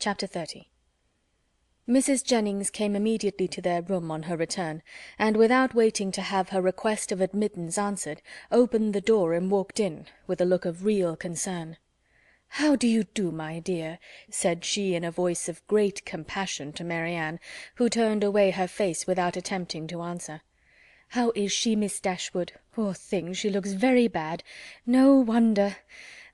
Chapter 30. Mrs. Jennings came immediately to their room on her return, and without waiting to have her request of admittance answered, opened the door and walked in, with a look of real concern. "How do you do, my dear?" said she in a voice of great compassion to Marianne, who turned away her face without attempting to answer. "How is she, Miss Dashwood? Poor thing, she looks very bad. No wonder.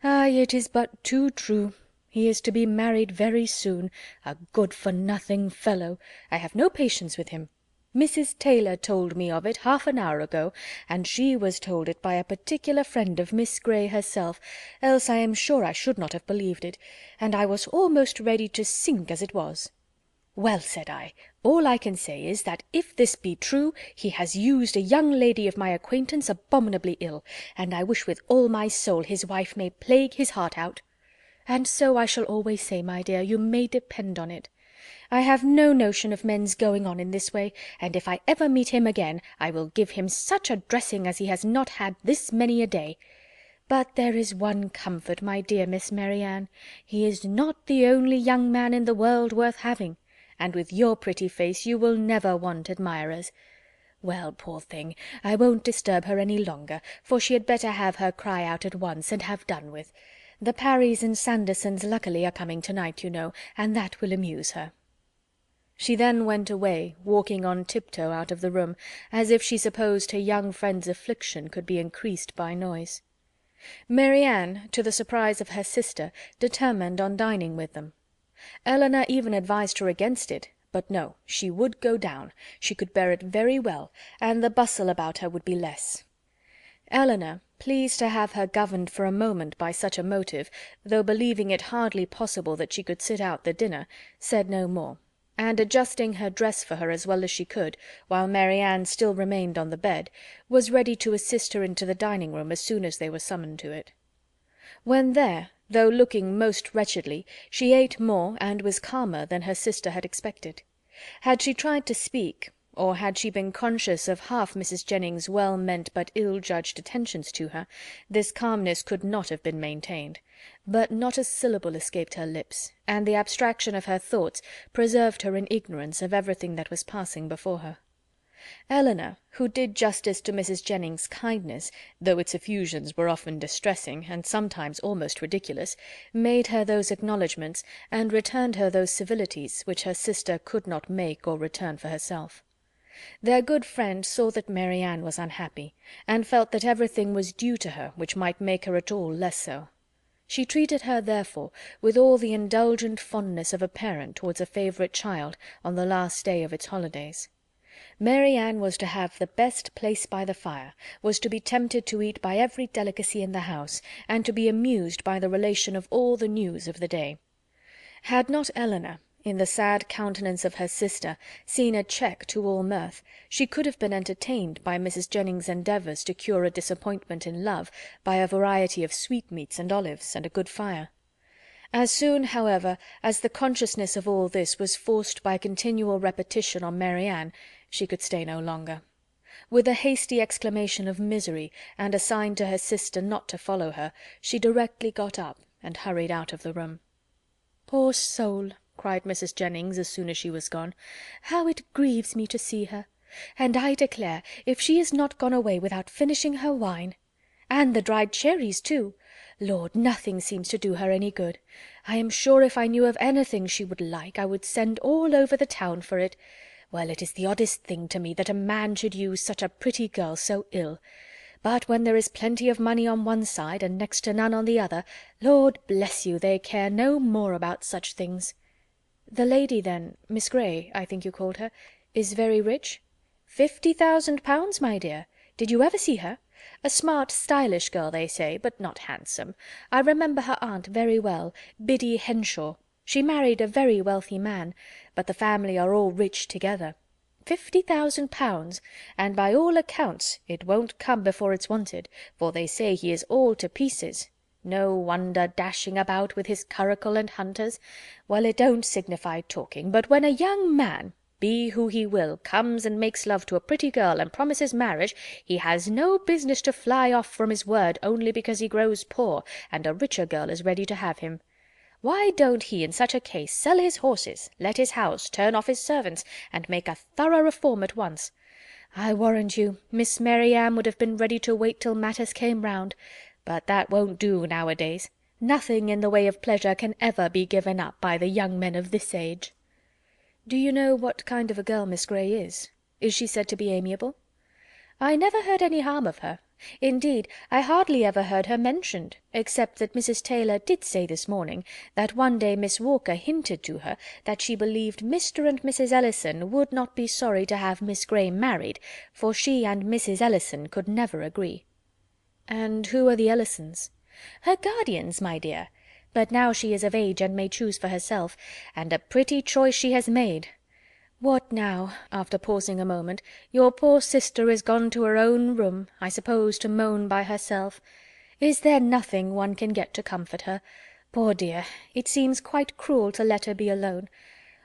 Ay, it is but too true. He is to be married very soon. A good-for-nothing fellow. I have no patience with him. Mrs. Taylor told me of it half an hour ago, and she was told it by a particular friend of Miss Grey herself, else I am sure I should not have believed it, and I was almost ready to sink as it was. Well, said I, all I can say is, that if this be true, he has used a young lady of my acquaintance abominably ill, and I wish with all my soul his wife may plague his heart out. And so I shall always say, my dear, you may depend on it. I have no notion of men's going on in this way, and if I ever meet him again, I will give him such a dressing as he has not had this many a day. But there is one comfort, my dear Miss Marianne, he is not the only young man in the world worth having, and with your pretty face you will never want admirers. Well, poor thing, I won't disturb her any longer, for she had better have her cry out at once, and have done with. The Parrys and Sandersons luckily are coming to-night, you know, and that will amuse her." She then went away, walking on tiptoe out of the room, as if she supposed her young friend's affliction could be increased by noise. Marianne, to the surprise of her sister, determined on dining with them. Elinor even advised her against it, but no, she would go down, she could bear it very well, and the bustle about her would be less. Elinor, pleased to have her governed for a moment by such a motive, though believing it hardly possible that she could sit out the dinner, said no more, and adjusting her dress for her as well as she could, while Marianne still remained on the bed, was ready to assist her into the dining-room as soon as they were summoned to it. When there, though looking most wretchedly, she ate more and was calmer than her sister had expected. Had she tried to speak, or had she been conscious of half Mrs. Jennings's well-meant but ill-judged attentions to her, this calmness could not have been maintained; but not a syllable escaped her lips, and the abstraction of her thoughts preserved her in ignorance of everything that was passing before her. Elinor, who did justice to Mrs. Jennings's kindness, though its effusions were often distressing, and sometimes almost ridiculous, made her those acknowledgments, and returned her those civilities, which her sister could not make or return for herself. Their good friend saw that Marianne was unhappy, and felt that everything was due to her which might make her at all less so. She treated her, therefore, with all the indulgent fondness of a parent towards a favourite child on the last day of its holidays. Marianne was to have the best place by the fire, was to be tempted to eat by every delicacy in the house, and to be amused by the relation of all the news of the day. Had not Elinor, in the sad countenance of her sister, seen a check to all mirth, she could have been entertained by Mrs. Jennings's endeavours to cure a disappointment in love by a variety of sweetmeats and olives, and a good fire. As soon, however, as the consciousness of all this was forced by continual repetition on Marianne, she could stay no longer. With a hasty exclamation of misery, and a sign to her sister not to follow her, she directly got up and hurried out of the room. "Poor soul!" cried Mrs. Jennings as soon as she was gone. "How it grieves me to see her! And I declare, if she is not gone away without finishing her wine! And the dried cherries too! Lord, nothing seems to do her any good. I am sure if I knew of anything she would like, I would send all over the town for it. Well, it is the oddest thing to me that a man should use such a pretty girl so ill. But when there is plenty of money on one side, and next to none on the other, Lord bless you, they care no more about such things." "The lady, then, Miss Grey, I think you called her, is very rich?" £50,000, my dear. Did you ever see her? A smart, stylish girl, they say, but not handsome. I remember her aunt very well, Biddy Henshaw. She married a very wealthy man, but the family are all rich together. £50,000, and by all accounts it won't come before it's wanted, for they say he is all to pieces. No wonder, dashing about with his curricle and hunters. Well, it don't signify talking, but when a young man, be who he will, comes and makes love to a pretty girl and promises marriage, he has no business to fly off from his word only because he grows poor, and a richer girl is ready to have him. Why don't he in such a case sell his horses, let his house, turn off his servants, and make a thorough reform at once? I warrant you, Miss Mary Ann would have been ready to wait till matters came round, but that won't do nowadays. Nothing in the way of pleasure can ever be given up by the young men of this age." "Do you know what kind of a girl Miss Grey is? Is she said to be amiable?" "I never heard any harm of her. Indeed, I hardly ever heard her mentioned, except that Mrs. Taylor did say this morning that one day Miss Walker hinted to her that she believed Mr. and Mrs. Ellison would not be sorry to have Miss Grey married, for she and Mrs. Ellison could never agree." "And who are the Ellisons?" "Her guardians, my dear. But now she is of age and may choose for herself, and a pretty choice she has made. What now?" after pausing a moment. "Your poor sister is gone to her own room, I suppose to moan by herself. Is there nothing one can get to comfort her? Poor dear, it seems quite cruel to let her be alone.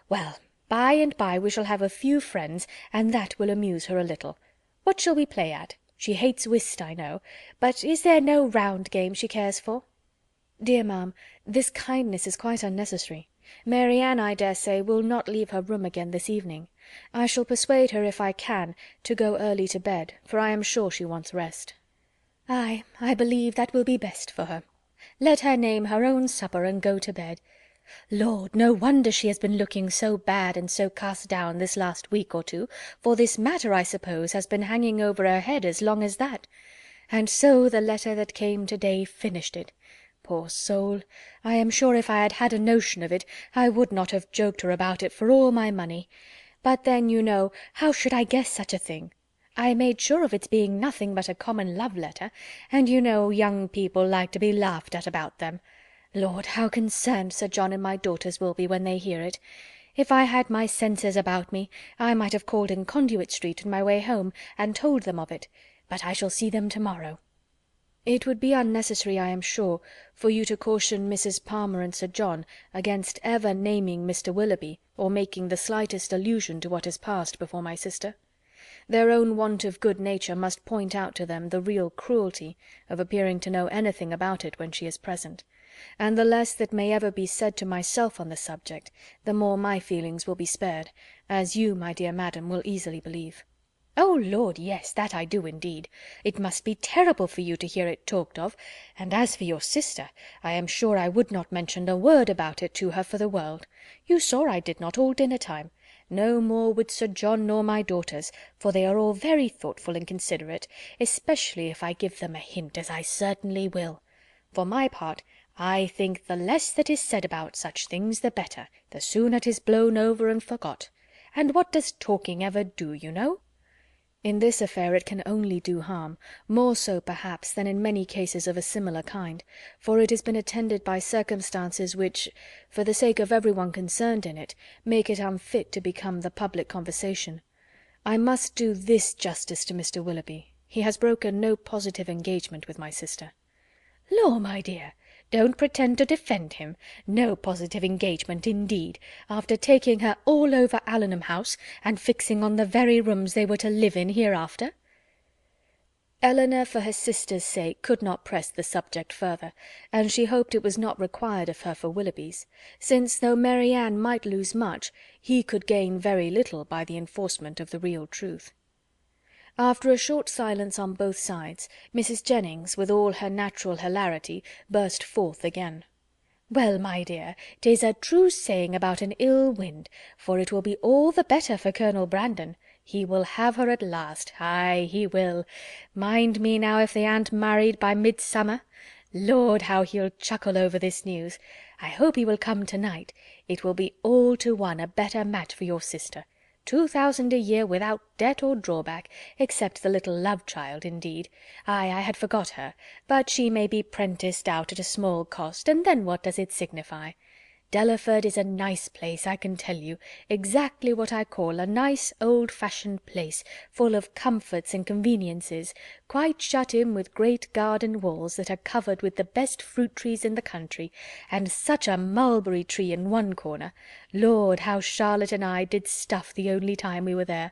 Well, by and by we shall have a few friends, and that will amuse her a little. What shall we play at? She hates whist, I know, but is there no round game she cares for?" "Dear ma'am, this kindness is quite unnecessary. Mary Ann, I dare say, will not leave her room again this evening. I shall persuade her, if I can, to go early to bed, for I am sure she wants rest." "Ay, I believe that will be best for her. Let her name her own supper and go to bed. Lord, no wonder she has been looking so bad and so cast down this last week or two, for this matter, I suppose, has been hanging over her head as long as that. And so the letter that came to-day finished it. Poor soul! I am sure if I had had a notion of it, I would not have joked her about it for all my money. But then, you know, how should I guess such a thing? I made sure of its being nothing but a common love letter, and you know young people like to be laughed at about them. Lord, how concerned Sir John and my daughters will be when they hear it! If I had my senses about me, I might have called in Conduit Street on my way home, and told them of it, but I shall see them to-morrow. It would be unnecessary, I am sure, for you to caution Mrs. Palmer and Sir John against ever naming Mr. Willoughby, or making the slightest allusion to what has passed before my sister. Their own want of good nature must point out to them the real cruelty of appearing to know anything about it when she is present, and the less that may ever be said to myself on the subject, the more my feelings will be spared, as you, my dear madam, will easily believe. "Oh Lord, yes, that I do indeed. It must be terrible for you to hear it talked of, and as for your sister, I am sure I would not mention a word about it to her for the world. You saw I did not all dinner time. No more would Sir John nor my daughters, for they are all very thoughtful and considerate, especially if I give them a hint, as I certainly will. For my part, I think the less that is said about such things the better, the sooner 'tis blown over and forgot. And what does talking ever do, you know?" "In this affair it can only do harm, more so perhaps than in many cases of a similar kind, for it has been attended by circumstances which, for the sake of every one concerned in it, make it unfit to become the public conversation. I must do this justice to Mr. Willoughby: he has broken no positive engagement with my sister." "Law, my dear, don't pretend to defend him. No positive engagement, indeed, after taking her all over Allenham House, and fixing on the very rooms they were to live in hereafter." Elinor, for her sister's sake, could not press the subject further, and she hoped it was not required of her for Willoughby's, since though Mary Ann might lose much, he could gain very little by the enforcement of the real truth. After a short silence on both sides, Mrs. Jennings, with all her natural hilarity, burst forth again. "Well, my dear, 'tis a true saying about an ill wind, for it will be all the better for Colonel Brandon. He will have her at last, ay, he will. Mind me now if they aren't married by midsummer. Lord, how he'll chuckle over this news. I hope he will come to-night. It will be all to one a better match for your sister. 2,000 a year without debt or drawback, except the little love-child, indeed. Ay, I had forgot her, but she may be prenticed out at a small cost, and then what does it signify? Delaford is a nice place, I can tell you, exactly what I call a nice old-fashioned place, full of comforts and conveniences, quite shut in with great garden walls that are covered with the best fruit trees in the country, and such a mulberry tree in one corner. Lord, how Charlotte and I did stuff the only time we were there.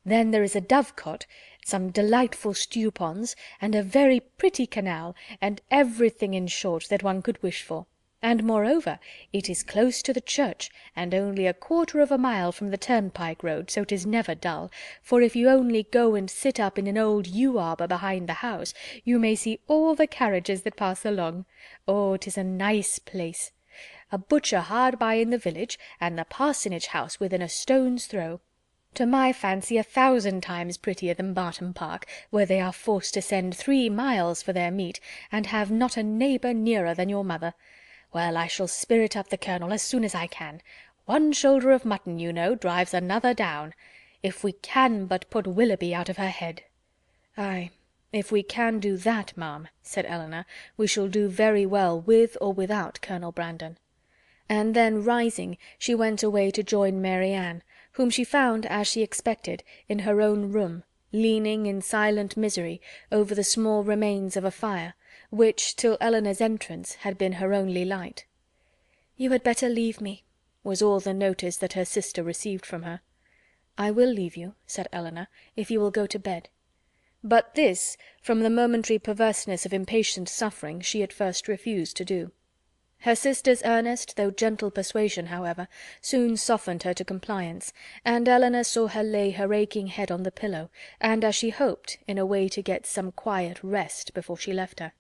Then there is a dovecot, some delightful stew-ponds, and a very pretty canal, and everything, in short, that one could wish for. And moreover, it is close to the church, and only 1/4 mile from the turnpike road, so 'tis never dull, for if you only go and sit up in an old yew arbor behind the house, you may see all the carriages that pass along. Oh, 'tis a nice place! A butcher hard by in the village, and the parsonage house within a stone's throw. To my fancy 1,000 times prettier than Barton Park, where they are forced to send 3 miles for their meat, and have not a neighbour nearer than your mother. Well, I shall spirit up the Colonel as soon as I can. One shoulder of mutton, you know, drives another down. If we can but put Willoughby out of her head." "Ay, if we can do that, ma'am," said Elinor, "we shall do very well with or without Colonel Brandon." And then, rising, she went away to join Mary Ann, whom she found, as she expected, in her own room, leaning in silent misery over the small remains of a fire, which, till Elinor's entrance, had been her only light. "You had better leave me," was all the notice that her sister received from her. "I will leave you," said Elinor, "if you will go to bed." But this, from the momentary perverseness of impatient suffering, she at first refused to do. Her sister's earnest though gentle persuasion, however, soon softened her to compliance, and Elinor saw her lay her aching head on the pillow, and, as she hoped, in a way to get some quiet rest before she left her.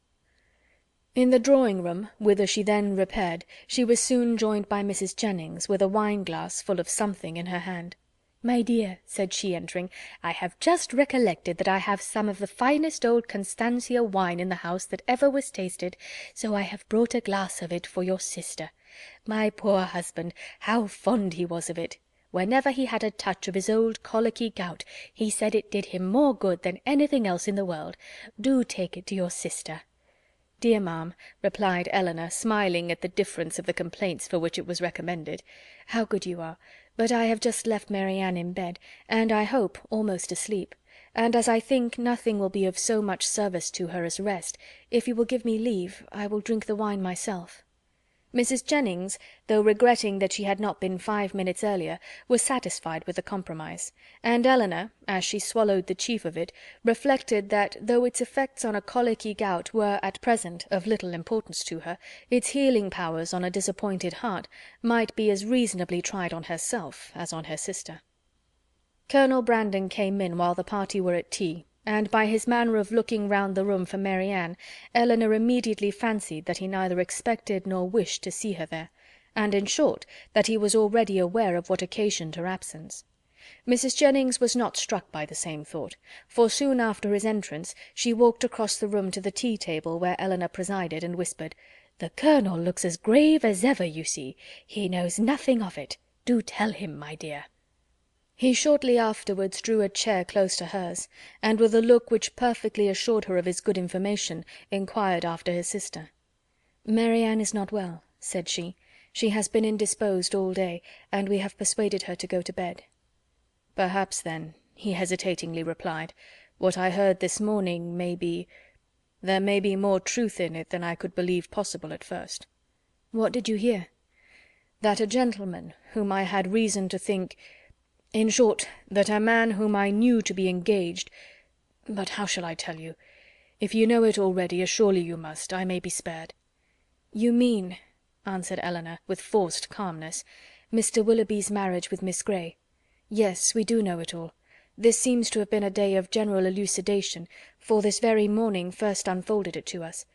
In the drawing-room, whither she then repaired, she was soon joined by Mrs. Jennings, with a wine-glass full of something in her hand. "My dear," said she, entering, "I have just recollected that I have some of the finest old Constantia wine in the house that ever was tasted, so I have brought a glass of it for your sister. My poor husband, how fond he was of it! Whenever he had a touch of his old colicky gout, he said it did him more good than anything else in the world. Do take it to your sister." "Dear ma'am," replied Elinor, smiling at the difference of the complaints for which it was recommended, "how good you are! But I have just left Mary Ann in bed, and I hope almost asleep, and as I think nothing will be of so much service to her as rest, if you will give me leave, I will drink the wine myself." Mrs. Jennings, though regretting that she had not been 5 minutes earlier, was satisfied with the compromise, and Elinor, as she swallowed the chief of it, reflected that though its effects on a colicky gout were at present of little importance to her, its healing powers on a disappointed heart might be as reasonably tried on herself as on her sister. Colonel Brandon came in while the party were at tea, and by his manner of looking round the room for Mary Ann, Elinor immediately fancied that he neither expected nor wished to see her there, and in short, that he was already aware of what occasioned her absence. Mrs. Jennings was not struck by the same thought, for soon after his entrance she walked across the room to the tea-table where Elinor presided, and whispered, "The Colonel looks as grave as ever, you see. He knows nothing of it. Do tell him, my dear." He shortly afterwards drew a chair close to hers, and with a look which perfectly assured her of his good information, inquired after his sister. "Mary Ann is not well," said she. "She has been indisposed all day, and we have persuaded her to go to bed." "Perhaps, then," he hesitatingly replied, "what I heard this morning may be— there may be more truth in it than I could believe possible at first." "What did you hear?" "That a gentleman, whom I had reason to think— in short, that a man whom I knew to be engaged— but how shall I tell you? If you know it already, as surely you must, I may be spared." "You mean," answered Elinor, with forced calmness, "Mr. Willoughby's marriage with Miss Grey. Yes, we do know it all. This seems to have been a day of general elucidation, for this very morning first unfolded it to us.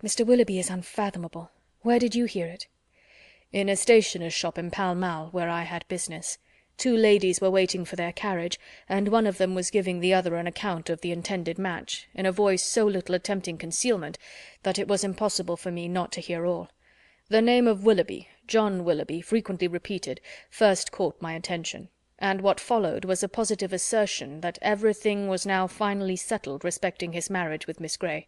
Mr. Willoughby is unfathomable. Where did you hear it?" "In a stationer's shop in Pall Mall, where I had business. 2 ladies were waiting for their carriage, and one of them was giving the other an account of the intended match, in a voice so little attempting concealment that it was impossible for me not to hear all. The name of Willoughby, John Willoughby, frequently repeated, first caught my attention, and what followed was a positive assertion that everything was now finally settled respecting his marriage with Miss Grey.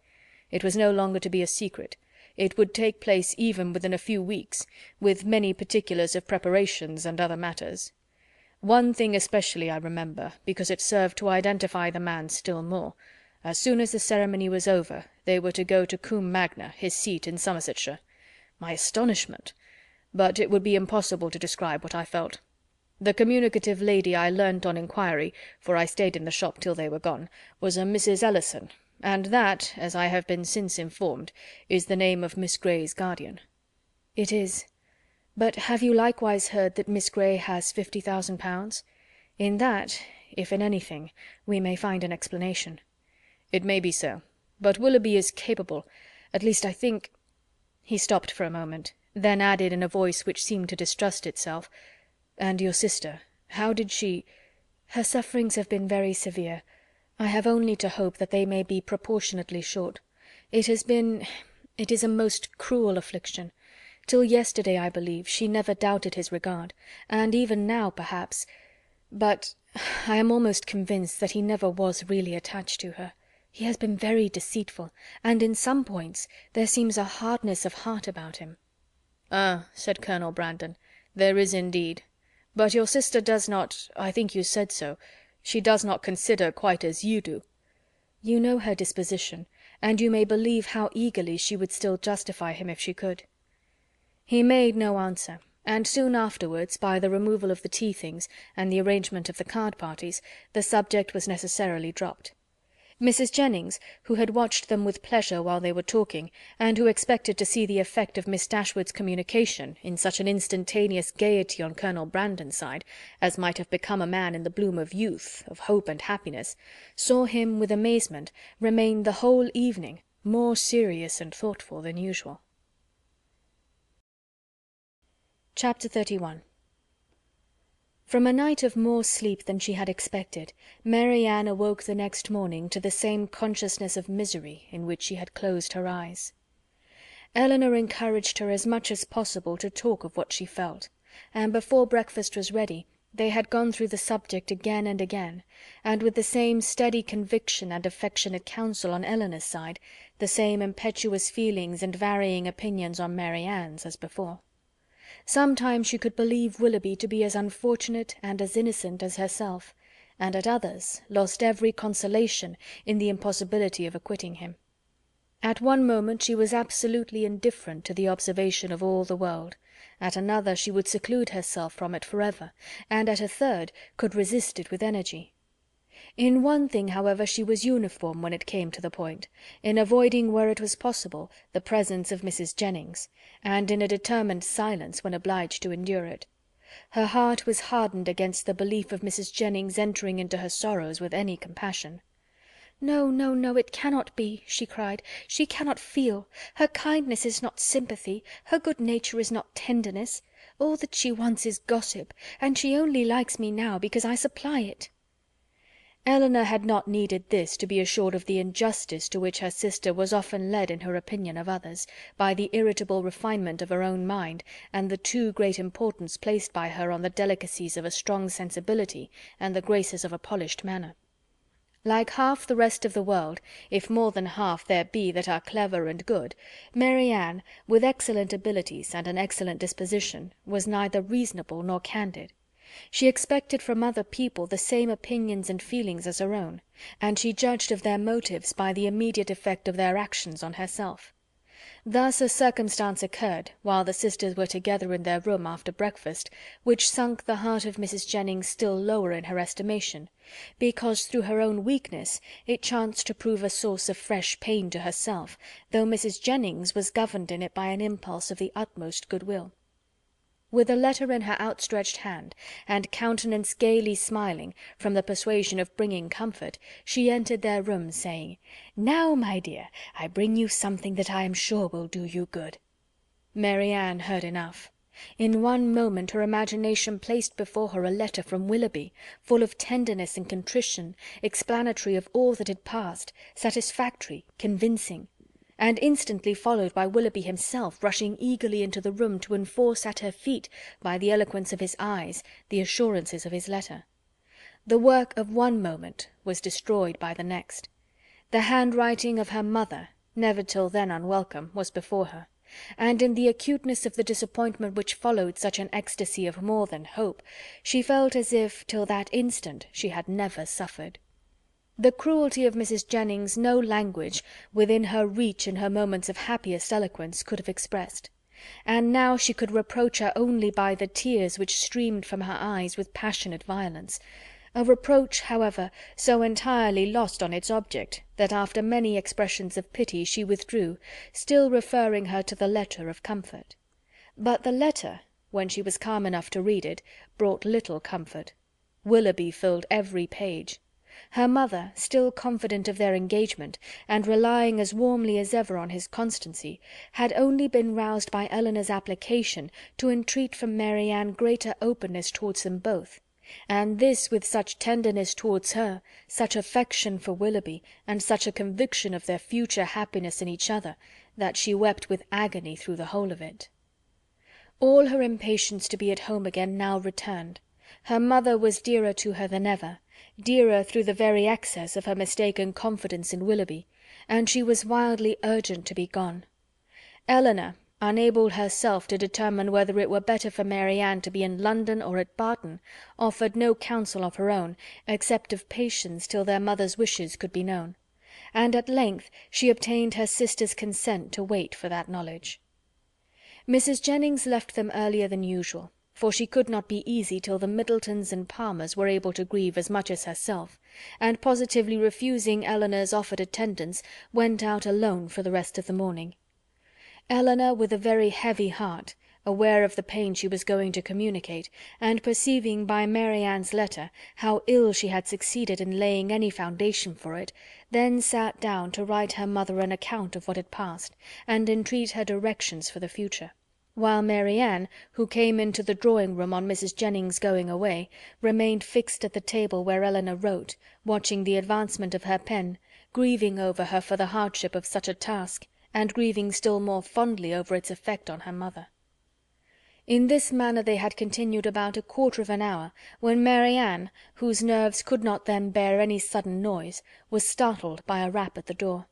It was no longer to be a secret. It would take place even within a few weeks, with many particulars of preparations and other matters. One thing especially I remember, because it served to identify the man still more. As soon as the ceremony was over, they were to go to Combe Magna, his seat in Somersetshire. My astonishment! But it would be impossible to describe what I felt. The communicative lady I learnt on inquiry, for I stayed in the shop till they were gone, was a Mrs. Ellison, and that, as I have been since informed, is the name of Miss Grey's guardian." "It is. But have you likewise heard that Miss Grey has £50,000? In that, if in anything, we may find an explanation." "It may be so. But Willoughby is capable, at least I think—" He stopped for a moment, then added in a voice which seemed to distrust itself, "And your sister, how did she—" "Her sufferings have been very severe. I have only to hope that they may be proportionately short. It is a most cruel affliction. Till yesterday, I believe, she never doubted his regard, and even now, perhaps, but I am almost convinced that he never was really attached to her. He has been very deceitful, and in some points there seems a hardness of heart about him." "Ah," said Colonel Brandon, "there is indeed. But your sister does not, I think you said so, she does not consider quite as you do." "You know her disposition, and you may believe how eagerly she would still justify him if she could." He made no answer, and soon afterwards, by the removal of the tea things and the arrangement of the card parties, the subject was necessarily dropped. Mrs. Jennings, who had watched them with pleasure while they were talking, and who expected to see the effect of Miss Dashwood's communication in such an instantaneous gaiety on Colonel Brandon's side, as might have become a man in the bloom of youth, of hope and happiness, saw him, with amazement, remain the whole evening more serious and thoughtful than usual. Chapter 31. From a night of more sleep than she had expected, Mary Ann awoke the next morning to the same consciousness of misery in which she had closed her eyes. Elinor encouraged her as much as possible to talk of what she felt, and before breakfast was ready they had gone through the subject again and again, and with the same steady conviction and affectionate counsel on Elinor's side, the same impetuous feelings and varying opinions on Mary Ann's as before. Sometimes she could believe Willoughby to be as unfortunate and as innocent as herself, and at others lost every consolation in the impossibility of acquitting him. At one moment she was absolutely indifferent to the observation of all the world, at another she would seclude herself from it forever, and at a third could resist it with energy. In one thing, however, she was uniform when it came to the point, in avoiding, where it was possible, the presence of Mrs. Jennings, and in a determined silence when obliged to endure it. Her heart was hardened against the belief of Mrs. Jennings entering into her sorrows with any compassion. "No, no, no, it cannot be," she cried. "She cannot feel. Her kindness is not sympathy, her good nature is not tenderness. All that she wants is gossip, and she only likes me now because I supply it." Elinor had not needed this to be assured of the injustice to which her sister was often led in her opinion of others, by the irritable refinement of her own mind, and the too great importance placed by her on the delicacies of a strong sensibility and the graces of a polished manner. Like half the rest of the world, if more than half there be that are clever and good, Mary Ann, with excellent abilities and an excellent disposition, was neither reasonable nor candid. She expected from other people the same opinions and feelings as her own, and she judged of their motives by the immediate effect of their actions on herself. Thus a circumstance occurred, while the sisters were together in their room after breakfast, which sunk the heart of Mrs. Jennings still lower in her estimation, because through her own weakness it chanced to prove a source of fresh pain to herself, though Mrs. Jennings was governed in it by an impulse of the utmost goodwill. With a letter in her outstretched hand, and countenance gaily smiling, from the persuasion of bringing comfort, she entered their room, saying, "Now, my dear, I bring you something that I am sure will do you good." Mary Ann heard enough. In one moment her imagination placed before her a letter from Willoughby, full of tenderness and contrition, explanatory of all that had passed, satisfactory, convincing, and instantly followed by Willoughby himself rushing eagerly into the room to enforce at her feet, by the eloquence of his eyes, the assurances of his letter. The work of one moment was destroyed by the next. The handwriting of her mother, never till then unwelcome, was before her, and in the acuteness of the disappointment which followed such an ecstasy of more than hope, she felt as if till that instant she had never suffered. The cruelty of Mrs. Jennings no language, within her reach in her moments of happiest eloquence, could have expressed, and now she could reproach her only by the tears which streamed from her eyes with passionate violence, a reproach, however, so entirely lost on its object, that after many expressions of pity she withdrew, still referring her to the letter of comfort. But the letter, when she was calm enough to read it, brought little comfort. Willoughby filled every page. Her mother, still confident of their engagement, and relying as warmly as ever on his constancy, had only been roused by Elinor's application to entreat from Mary Anne greater openness towards them both, and this with such tenderness towards her, such affection for Willoughby, and such a conviction of their future happiness in each other, that she wept with agony through the whole of it. All her impatience to be at home again now returned. Her mother was dearer to her than ever, dearer through the very excess of her mistaken confidence in Willoughby, and she was wildly urgent to be gone. Elinor, unable herself to determine whether it were better for Mary Anne to be in London or at Barton, offered no counsel of her own, except of patience till their mother's wishes could be known; and at length she obtained her sister's consent to wait for that knowledge. Mrs. Jennings left them earlier than usual, for she could not be easy till the Middletons and Palmers were able to grieve as much as herself, and positively refusing Elinor's offered attendance, went out alone for the rest of the morning. Elinor, with a very heavy heart, aware of the pain she was going to communicate, and perceiving by Mary Anne's letter how ill she had succeeded in laying any foundation for it, then sat down to write her mother an account of what had passed, and entreat her directions for the future; while Mary Anne, who came into the drawing-room on Mrs. Jennings going away, remained fixed at the table where Elinor wrote, watching the advancement of her pen, grieving over her for the hardship of such a task, and grieving still more fondly over its effect on her mother. In this manner they had continued about a quarter of an hour, when Mary Anne, whose nerves could not then bear any sudden noise, was startled by a rap at the door.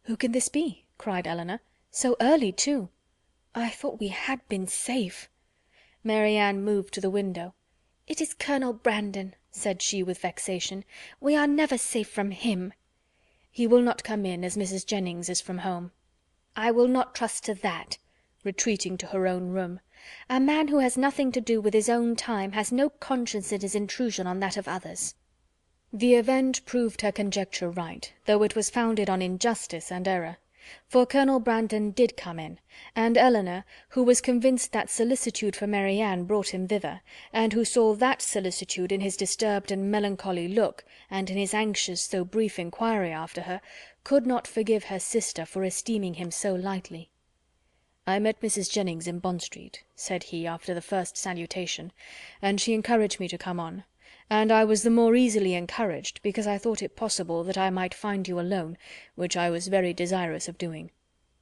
"Who can this be?" cried Elinor. "So early, too! I thought we had been safe." Mary Anne moved to the window. "It is Colonel Brandon," said she with vexation. "We are never safe from him." "He will not come in, as Mrs. Jennings is from home." "I will not trust to that," retreating to her own room. "A man who has nothing to do with his own time has no conscience in his intrusion on that of others." The event proved her conjecture right, though it was founded on injustice and error; for Colonel Brandon did come in, and Elinor, who was convinced that solicitude for Mary Anne brought him thither, and who saw that solicitude in his disturbed and melancholy look, and in his anxious though brief inquiry after her, could not forgive her sister for esteeming him so lightly. "I met Mrs. Jennings in Bond Street," said he, after the first salutation, "and she encouraged me to come on; and I was the more easily encouraged because I thought it possible that I might find you alone, which I was very desirous of doing.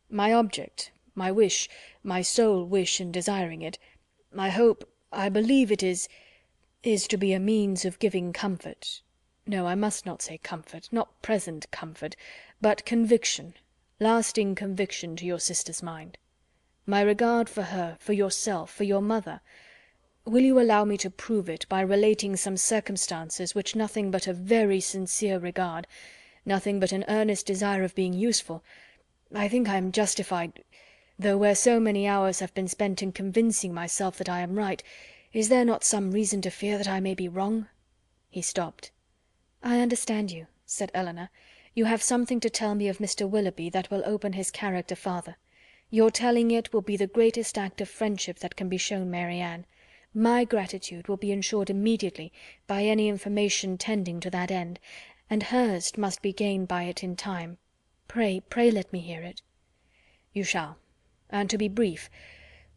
My object, my wish, my sole wish in desiring it, I hope, I believe it is to be a means of giving comfort— no, I must not say comfort, not present comfort, but conviction, lasting conviction to your sister's mind. My regard for her, for yourself, for your mother, will you allow me to prove it by relating some circumstances which nothing but a very sincere regard, nothing but an earnest desire of being useful, I think I am justified, though where so many hours have been spent in convincing myself that I am right, is there not some reason to fear that I may be wrong?" He stopped. "I understand you," said Elinor. "You have something to tell me of Mr. Willoughby that will open his character farther. Your telling it will be the greatest act of friendship that can be shown Mary Anne. My gratitude will be ensured immediately by any information tending to that end, and hers must be gained by it in time. Pray, pray let me hear it." "You shall. And to be brief,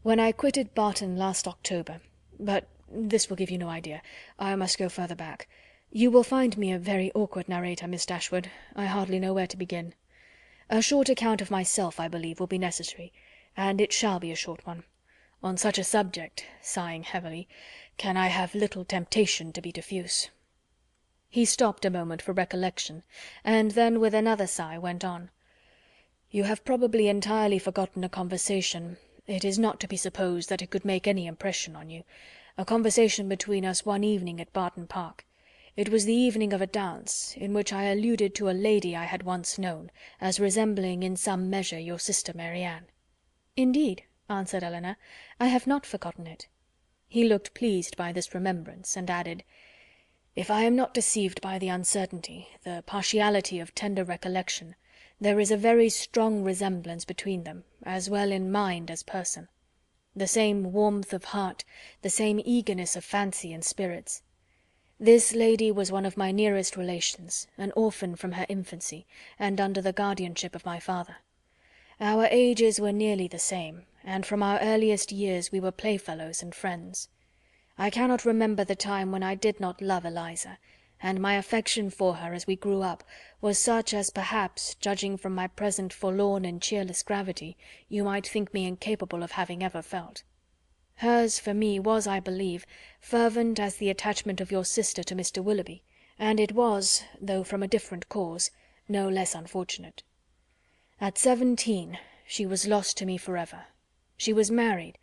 when I quitted Barton last October— but this will give you no idea. I must go further back. You will find me a very awkward narrator, Miss Dashwood. I hardly know where to begin. A short account of myself, I believe, will be necessary, and it shall be a short one. On such a subject," sighing heavily, "can I have little temptation to be diffuse." He stopped a moment for recollection, and then with another sigh went on. "You have probably entirely forgotten a conversation— it is not to be supposed that it could make any impression on you— a conversation between us one evening at Barton Park. It was the evening of a dance, in which I alluded to a lady I had once known, as resembling in some measure your sister Mary Anne." "Indeed," answered Elinor, "I have not forgotten it." He looked pleased by this remembrance, and added, "If I am not deceived by the uncertainty, the partiality of tender recollection, there is a very strong resemblance between them, as well in mind as person." the same warmth of heart, the same eagerness of fancy and spirits. This lady was one of my nearest relations, an orphan from her infancy, and under the guardianship of my father. Our ages were nearly the same, and from our earliest years we were playfellows and friends. I cannot remember the time when I did not love Eliza, and my affection for her as we grew up was such as perhaps, judging from my present forlorn and cheerless gravity, you might think me incapable of having ever felt. Hers for me was, I believe, fervent as the attachment of your sister to Mr. Willoughby, and it was, though from a different cause, no less unfortunate. At 17 she was lost to me forever. She was married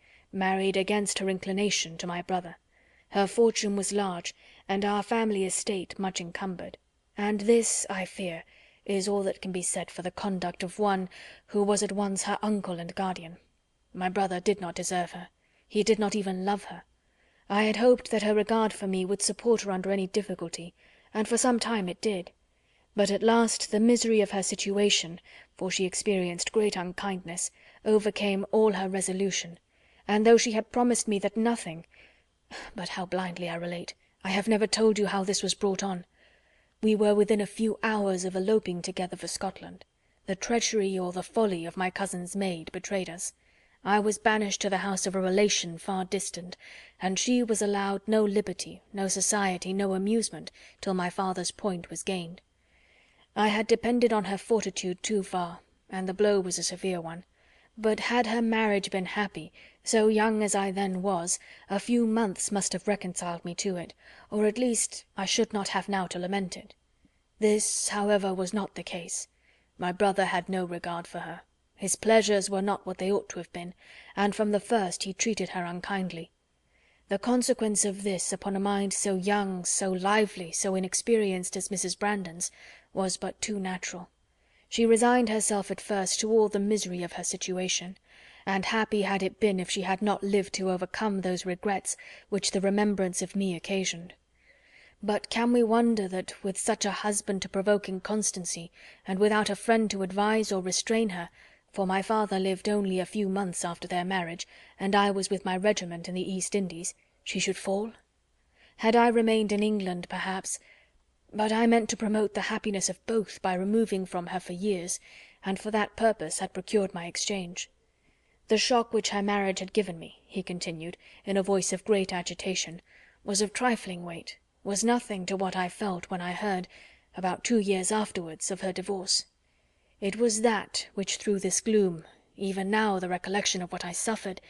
against her inclination to my brother. Her fortune was large, and our family estate much encumbered, and this, I fear, is all that can be said for the conduct of one who was at once her uncle and guardian. My brother did not deserve her. He did not even love her. I had hoped that her regard for me would support her under any difficulty, and for some time it did. But at last the misery of her situation, for she experienced great unkindness, overcame all her resolution, and though she had promised me that nothing— but how blindly I relate! I have never told you how this was brought on. We were within a few hours of eloping together for Scotland. The treachery or the folly of my cousin's maid betrayed us. I was banished to the house of a relation far distant, and she was allowed no liberty, no society, no amusement, till my father's point was gained. I had depended on her fortitude too far, and the blow was a severe one. But had her marriage been happy, so young as I then was, a few months must have reconciled me to it, or at least I should not have now to lament it. This, however, was not the case. My brother had no regard for her. His pleasures were not what they ought to have been, and from the first he treated her unkindly. The consequence of this upon a mind so young, so lively, so inexperienced as Mrs. Brandon's, was but too natural. She resigned herself at first to all the misery of her situation, and happy had it been if she had not lived to overcome those regrets which the remembrance of me occasioned. But can we wonder that, with such a husband to provoke inconstancy, and without a friend to advise or restrain her, for my father lived only a few months after their marriage, and I was with my regiment in the East Indies, she should fall? Had I remained in England, perhaps— but I meant to promote the happiness of both by removing from her for years, and for that purpose had procured my exchange. The shock which her marriage had given me," he continued, in a voice of great agitation, "was of trifling weight, was nothing to what I felt when I heard, about 2 years afterwards, of her divorce. It was that which threw this gloom. Even now the recollection of what I suffered—"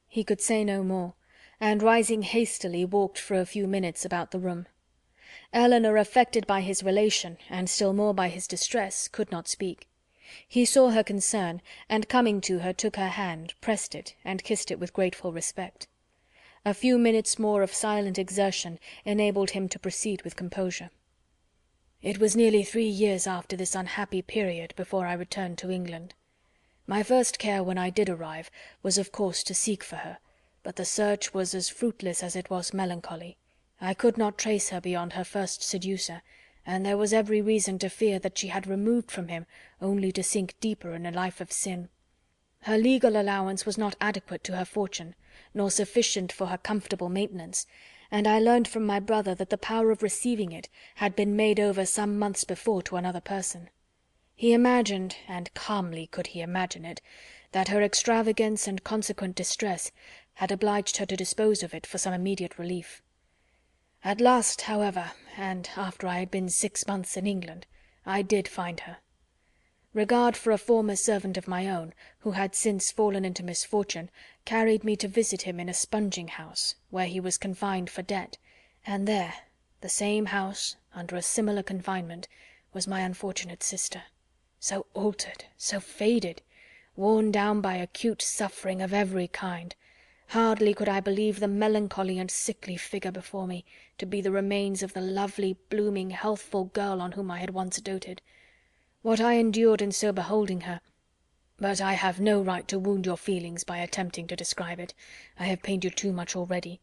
He could say no more, and rising hastily walked for a few minutes about the room. Eleanor, affected by his relation, and still more by his distress, could not speak. He saw her concern, and coming to her took her hand, pressed it, and kissed it with grateful respect. A few minutes more of silent exertion enabled him to proceed with composure. "It was nearly 3 years after this unhappy period before I returned to England. My first care when I did arrive was of course to seek for her, but the search was as fruitless as it was melancholy. I could not trace her beyond her first seducer, and there was every reason to fear that she had removed from him only to sink deeper in a life of sin. Her legal allowance was not adequate to her fortune, nor sufficient for her comfortable maintenance, and I learned from my brother that the power of receiving it had been made over some months before to another person. He imagined, and calmly could he imagine it, that her extravagance and consequent distress had obliged her to dispose of it for some immediate relief. At last, however, and after I had been 6 months in England, I did find her. Regard for a former servant of my own, who had since fallen into misfortune, carried me to visit him in a sponging house, where he was confined for debt, and there, the same house, under a similar confinement, was my unfortunate sister, so altered, so faded, worn down by acute suffering of every kind. Hardly could I believe the melancholy and sickly figure before me to be the remains of the lovely, blooming, healthful girl on whom I had once doted. What I endured in so beholding her— but I have no right to wound your feelings by attempting to describe it. I have pained you too much already.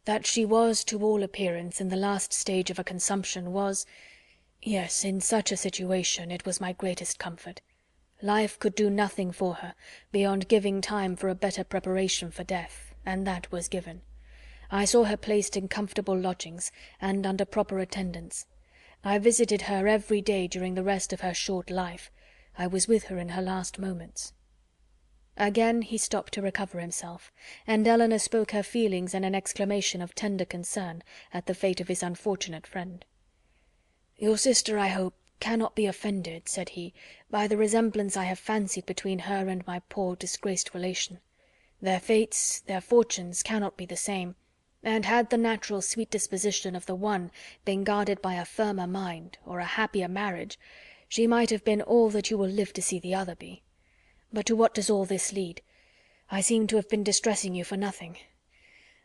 That she was, to all appearance, in the last stage of a consumption was— yes, in such a situation it was my greatest comfort. Life could do nothing for her, beyond giving time for a better preparation for death, and that was given. I saw her placed in comfortable lodgings, and under proper attendance. I visited her every day during the rest of her short life. I was with her in her last moments." Again he stopped to recover himself, and Elinor spoke her feelings in an exclamation of tender concern at the fate of his unfortunate friend. "Your sister, I hope, cannot be offended," said he, "by the resemblance I have fancied between her and my poor disgraced relation. Their fates, their fortunes, cannot be the same, and had the natural sweet disposition of the one been guarded by a firmer mind, or a happier marriage, she might have been all that you will live to see the other be. But to what does all this lead? I seem to have been distressing you for nothing.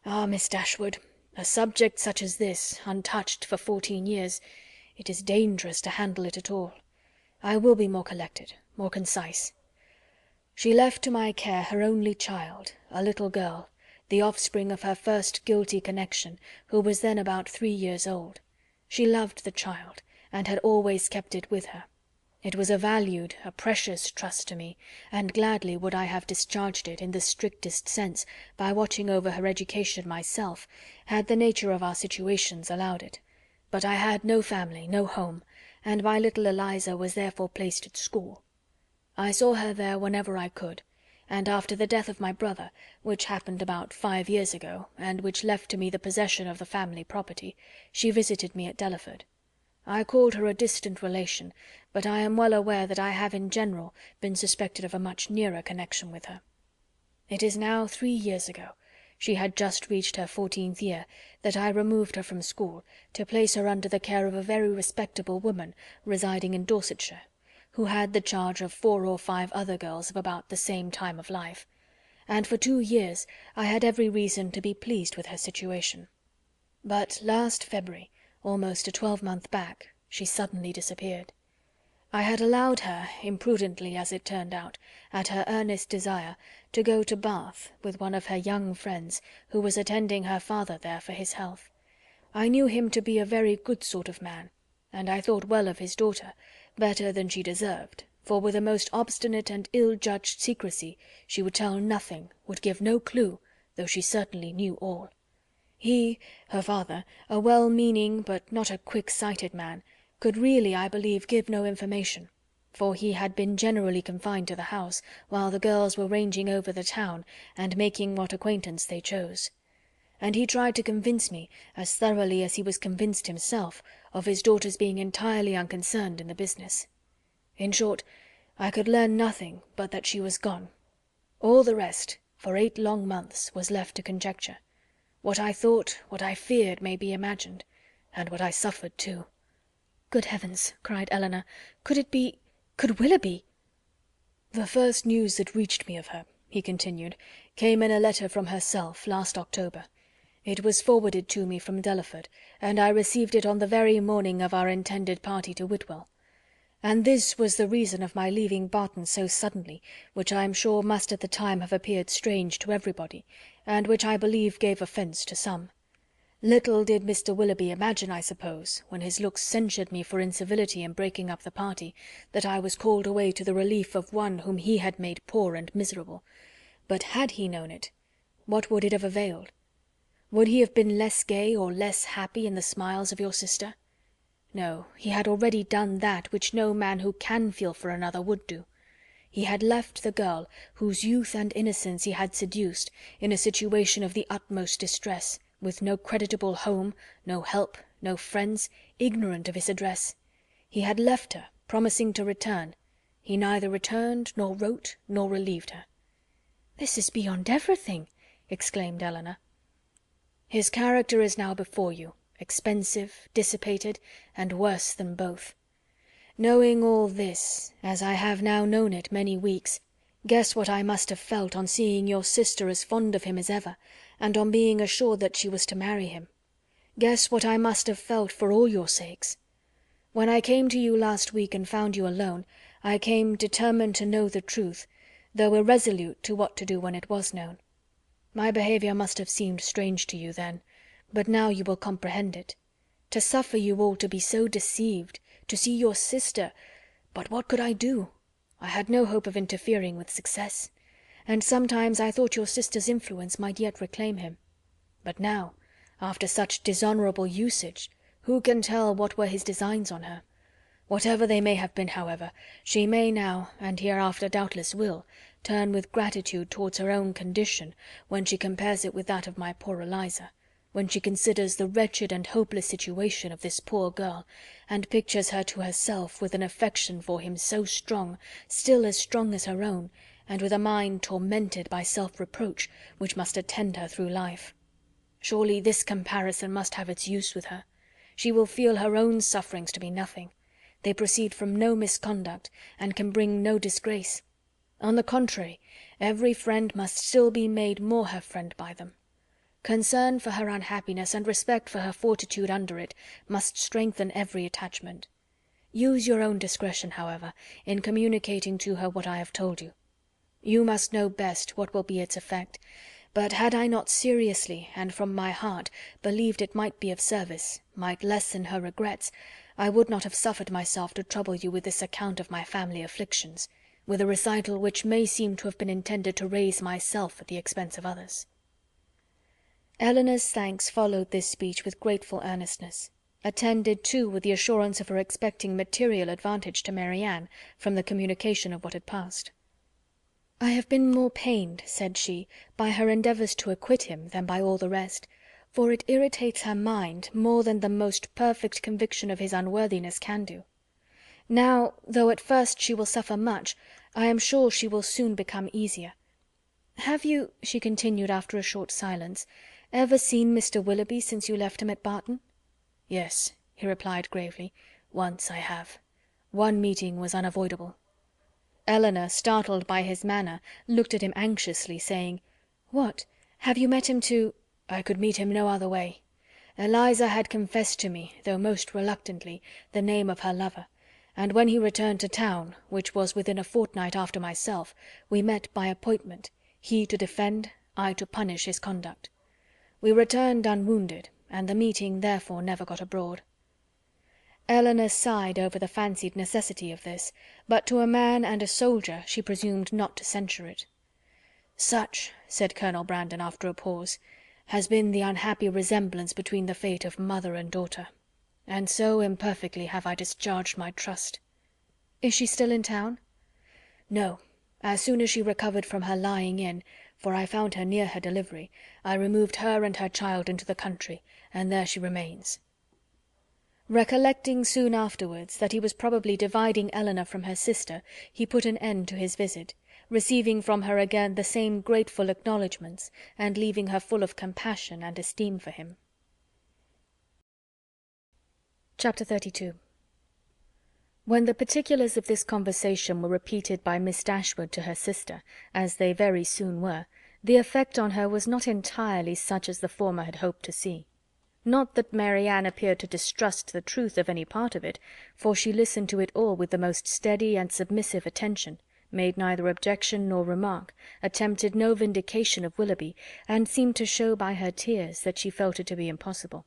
Ah, Miss Dashwood, a subject such as this, untouched for 14 years, it is dangerous to handle it at all. I will be more collected, more concise. She left to my care her only child, a little girl, the offspring of her first guilty connection, who was then about 3 years old. She loved the child, and had always kept it with her. It was a valued, a precious trust to me, and gladly would I have discharged it in the strictest sense by watching over her education myself, had the nature of our situations allowed it. But I had no family, no home, and my little Eliza was therefore placed at school. I saw her there whenever I could, and after the death of my brother, which happened about 5 years ago, and which left to me the possession of the family property, she visited me at Delaford. I called her a distant relation, but I am well aware that I have in general been suspected of a much nearer connection with her. It is now 3 years ago, she had just reached her 14th year, that I removed her from school, to place her under the care of a very respectable woman residing in Dorsetshire, who had the charge of 4 or 5 other girls of about the same time of life, and for 2 years I had every reason to be pleased with her situation. But last February, almost a 12-month back, she suddenly disappeared. I had allowed her, imprudently as it turned out, at her earnest desire, to go to Bath with one of her young friends, who was attending her father there for his health. I knew him to be a very good sort of man, and I thought well of his daughter, better than she deserved, for with a most obstinate and ill-judged secrecy she would tell nothing, would give no clue, though she certainly knew all. He, her father, a well-meaning but not a quick-sighted man, could really, I believe, give no information, for he had been generally confined to the house, while the girls were ranging over the town, and making what acquaintance they chose. And he tried to convince me, as thoroughly as he was convinced himself, of his daughter's being entirely unconcerned in the business. In short, I could learn nothing but that she was gone. All the rest, for 8 long months, was left to conjecture. What I thought, what I feared, may be imagined, and what I suffered too. "Good heavens!" cried Elinor, could Willoughby—" "The first news that reached me of her," he continued, "came in a letter from herself last October. It was forwarded to me from Delaford, and I received it on the very morning of our intended party to Whitwell. And this was the reason of my leaving Barton so suddenly, which I am sure must at the time have appeared strange to everybody, and which I believe gave offence to some. Little did Mr. Willoughby imagine, I suppose, when his looks censured me for incivility in breaking up the party, that I was called away to the relief of one whom he had made poor and miserable. But had he known it, what would it have availed? Would he have been less gay or less happy in the smiles of your sister? No, he had already done that which no man who can feel for another would do. He had left the girl, whose youth and innocence he had seduced, in a situation of the utmost distress, with no creditable home, no help, no friends, ignorant of his address. He had left her, promising to return. He neither returned, nor wrote, nor relieved her." "This is beyond everything!" exclaimed Elinor. "His character is now before you, expensive, dissipated, and worse than both. Knowing all this, as I have now known it many weeks, guess what I must have felt on seeing your sister as fond of him as ever, and on being assured that she was to marry him. Guess what I must have felt for all your sakes. When I came to you last week and found you alone, I came determined to know the truth, though irresolute to what to do when it was known. My behaviour must have seemed strange to you then, but now you will comprehend it. To suffer you all to be so deceived, to see your sister— But what could I do? I had no hope of interfering with success, and sometimes I thought your sister's influence might yet reclaim him. But now, after such dishonourable usage, who can tell what were his designs on her? Whatever they may have been, however, she may now, and hereafter doubtless will, turn with gratitude towards her own condition when she compares it with that of my poor Eliza, when she considers the wretched and hopeless situation of this poor girl, and pictures her to herself with an affection for him so strong, still as strong as her own, and with a mind tormented by self-reproach which must attend her through life. Surely this comparison must have its use with her. She will feel her own sufferings to be nothing. They proceed from no misconduct, and can bring no disgrace. On the contrary, every friend must still be made more her friend by them. Concern for her unhappiness, and respect for her fortitude under it, must strengthen every attachment. Use your own discretion, however, in communicating to her what I have told you. You must know best what will be its effect, but had I not seriously, and from my heart, believed it might be of service, might lessen her regrets, I would not have suffered myself to trouble you with this account of my family afflictions, with a recital which may seem to have been intended to raise myself at the expense of others. Elinor's thanks followed this speech with grateful earnestness, attended too with the assurance of her expecting material advantage to Marianne from the communication of what had passed. "I have been more pained," said she, "by her endeavours to acquit him than by all the rest, for it irritates her mind more than the most perfect conviction of his unworthiness can do. Now, though at first she will suffer much, I am sure she will soon become easier. Have you," she continued after a short silence, "ever seen Mr. Willoughby since you left him at Barton?" "Yes," he replied gravely, "once I have. One meeting was unavoidable." Elinor, startled by his manner, looked at him anxiously, saying, "What, have you met him to—" "I could meet him no other way. Eliza had confessed to me, though most reluctantly, the name of her lover, and when he returned to town, which was within a fortnight after myself, we met by appointment, he to defend, I to punish his conduct. We returned unwounded, and the meeting therefore never got abroad." Elinor sighed over the fancied necessity of this, but to a man and a soldier she presumed not to censure it. "Such," said Colonel Brandon after a pause, "has been the unhappy resemblance between the fate of mother and daughter, and so imperfectly have I discharged my trust." "Is she still in town?" "No. As soon as she recovered from her lying in, for I found her near her delivery, I removed her and her child into the country, and there she remains." Recollecting soon afterwards that he was probably dividing Elinor from her sister, he put an end to his visit, receiving from her again the same grateful acknowledgments, and leaving her full of compassion and esteem for him. Chapter 32. When the particulars of this conversation were repeated by Miss Dashwood to her sister, as they very soon were, the effect on her was not entirely such as the former had hoped to see. Not that Marianne appeared to distrust the truth of any part of it, for she listened to it all with the most steady and submissive attention, made neither objection nor remark, attempted no vindication of Willoughby, and seemed to show by her tears that she felt it to be impossible.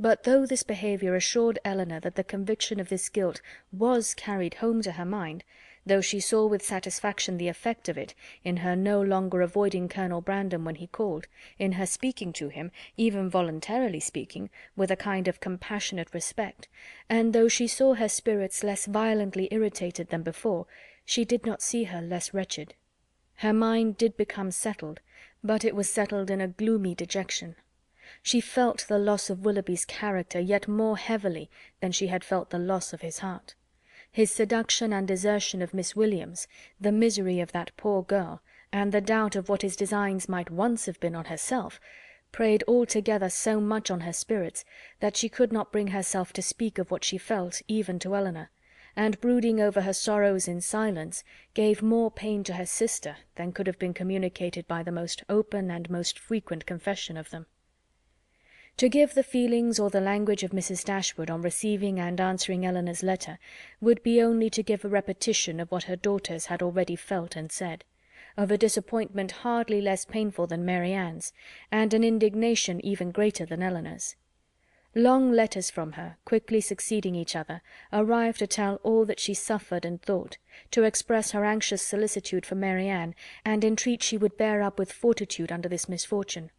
But though this behaviour assured Elinor that the conviction of this guilt was carried home to her mind, though she saw with satisfaction the effect of it in her no longer avoiding Colonel Brandon when he called, in her speaking to him, even voluntarily speaking, with a kind of compassionate respect, and though she saw her spirits less violently irritated than before, she did not see her less wretched. Her mind did become settled, but it was settled in a gloomy dejection. She felt the loss of Willoughby's character yet more heavily than she had felt the loss of his heart. His seduction and desertion of Miss Williams, the misery of that poor girl, and the doubt of what his designs might once have been on herself, preyed altogether so much on her spirits that she could not bring herself to speak of what she felt even to Elinor, and brooding over her sorrows in silence gave more pain to her sister than could have been communicated by the most open and most frequent confession of them. To give the feelings or the language of Mrs. Dashwood on receiving and answering Elinor's letter would be only to give a repetition of what her daughters had already felt and said, of a disappointment hardly less painful than Marianne's, and an indignation even greater than Elinor's. Long letters from her, quickly succeeding each other, arrived to tell all that she suffered and thought, to express her anxious solicitude for Marianne, and entreat she would bear up with fortitude under this misfortune.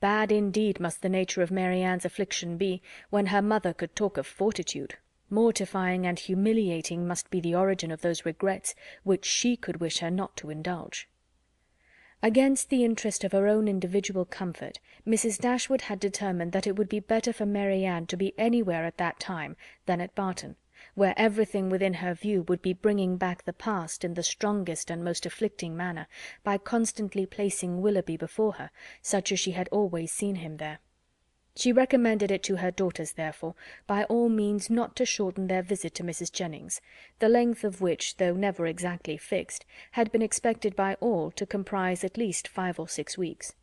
Bad indeed must the nature of Marianne's affliction be, when her mother could talk of fortitude. Mortifying and humiliating must be the origin of those regrets which she could wish her not to indulge. Against the interest of her own individual comfort, Mrs. Dashwood had determined that it would be better for Marianne to be anywhere at that time than at Barton, where everything within her view would be bringing back the past in the strongest and most afflicting manner, by constantly placing Willoughby before her, such as she had always seen him there. She recommended it to her daughters, therefore, by all means not to shorten their visit to Mrs. Jennings, the length of which, though never exactly fixed, had been expected by all to comprise at least 5 or 6 weeks.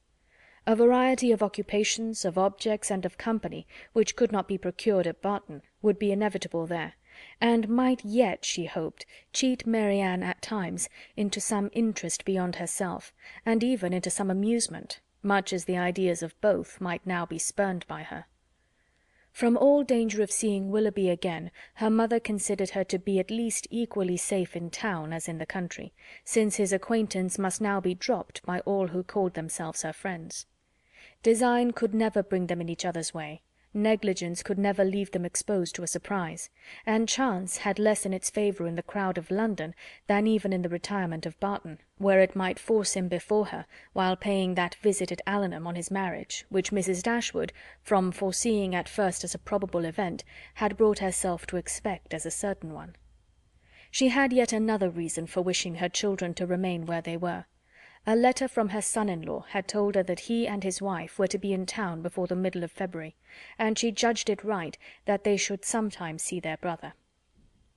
A variety of occupations, of objects, and of company, which could not be procured at Barton, would be inevitable there, and might yet, she hoped, cheat Marianne at times into some interest beyond herself, and even into some amusement, much as the ideas of both might now be spurned by her. From all danger of seeing Willoughby again, her mother considered her to be at least equally safe in town as in the country, since his acquaintance must now be dropped by all who called themselves her friends. Design could never bring them in each other's way, negligence could never leave them exposed to a surprise, and chance had less in its favour in the crowd of London than even in the retirement of Barton, where it might force him before her while paying that visit at Allenham on his marriage, which Mrs. Dashwood, from foreseeing at first as a probable event, had brought herself to expect as a certain one. She had yet another reason for wishing her children to remain where they were. A letter from her son-in-law had told her that he and his wife were to be in town before the middle of February, and she judged it right that they should sometime see their brother.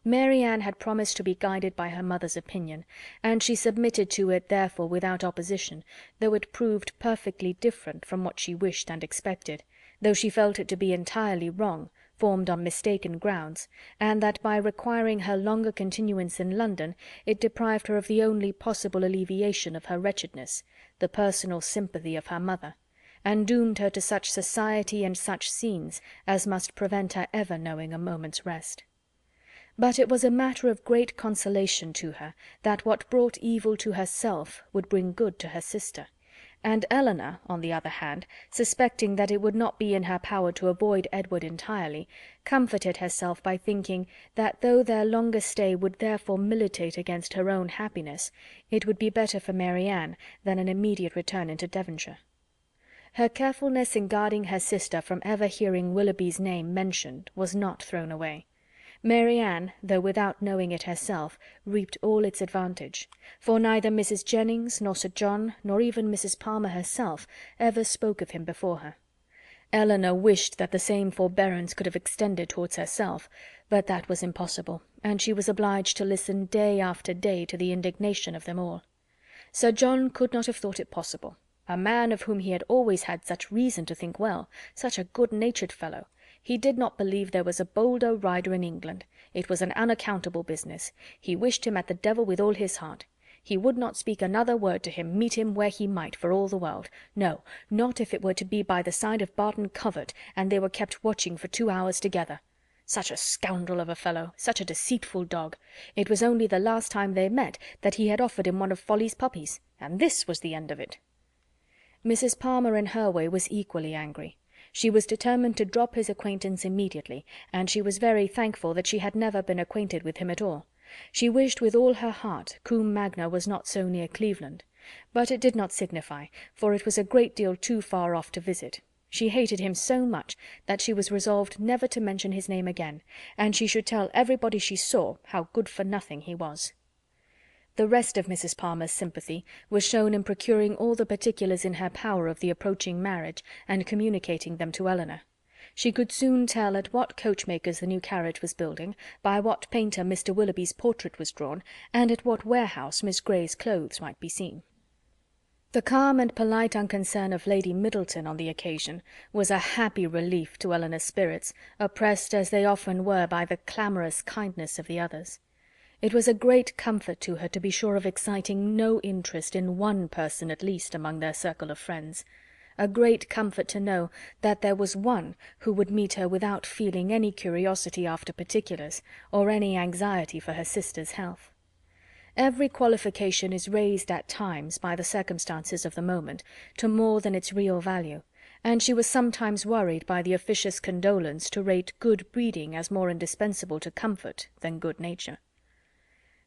Marianne had promised to be guided by her mother's opinion, and she submitted to it therefore without opposition, though it proved perfectly different from what she wished and expected, though she felt it to be entirely wrong, formed on mistaken grounds, and that by requiring her longer continuance in London it deprived her of the only possible alleviation of her wretchedness, the personal sympathy of her mother, and doomed her to such society and such scenes as must prevent her ever knowing a moment's rest. But it was a matter of great consolation to her that what brought evil to herself would bring good to her sister, and Elinor, on the other hand, suspecting that it would not be in her power to avoid Edward entirely, comforted herself by thinking that though their longer stay would therefore militate against her own happiness, it would be better for Marianne than an immediate return into Devonshire. Her carefulness in guarding her sister from ever hearing Willoughby's name mentioned was not thrown away. Marianne, though without knowing it herself, reaped all its advantage, for neither Mrs. Jennings, nor Sir John, nor even Mrs. Palmer herself, ever spoke of him before her. Elinor wished that the same forbearance could have extended towards herself, but that was impossible, and she was obliged to listen day after day to the indignation of them all. Sir John could not have thought it possible. A man of whom he had always had such reason to think well, such a good-natured fellow. He did not believe there was a bolder rider in England. It was an unaccountable business. He wished him at the devil with all his heart. He would not speak another word to him, meet him where he might, for all the world. No, not if it were to be by the side of Barton Covert, and they were kept watching for 2 hours together. Such a scoundrel of a fellow, such a deceitful dog. It was only the last time they met that he had offered him one of Folly's puppies, and this was the end of it. Mrs. Palmer in her way was equally angry. She was determined to drop his acquaintance immediately, and she was very thankful that she had never been acquainted with him at all. She wished with all her heart Combe Magna was not so near Cleveland, but it did not signify, for it was a great deal too far off to visit. She hated him so much that she was resolved never to mention his name again, and she should tell everybody she saw how good for nothing he was. The rest of Mrs. Palmer's sympathy was shown in procuring all the particulars in her power of the approaching marriage, and communicating them to Elinor. She could soon tell at what coachmaker's the new carriage was building, by what painter Mr. Willoughby's portrait was drawn, and at what warehouse Miss Grey's clothes might be seen. The calm and polite unconcern of Lady Middleton on the occasion was a happy relief to Elinor's spirits, oppressed as they often were by the clamorous kindness of the others. It was a great comfort to her to be sure of exciting no interest in one person at least among their circle of friends. a great comfort to know that there was one who would meet her without feeling any curiosity after particulars, or any anxiety for her sister's health. Every qualification is raised at times, by the circumstances of the moment, to more than its real value, and she was sometimes worried by the officious condolence to rate good breeding as more indispensable to comfort than good nature.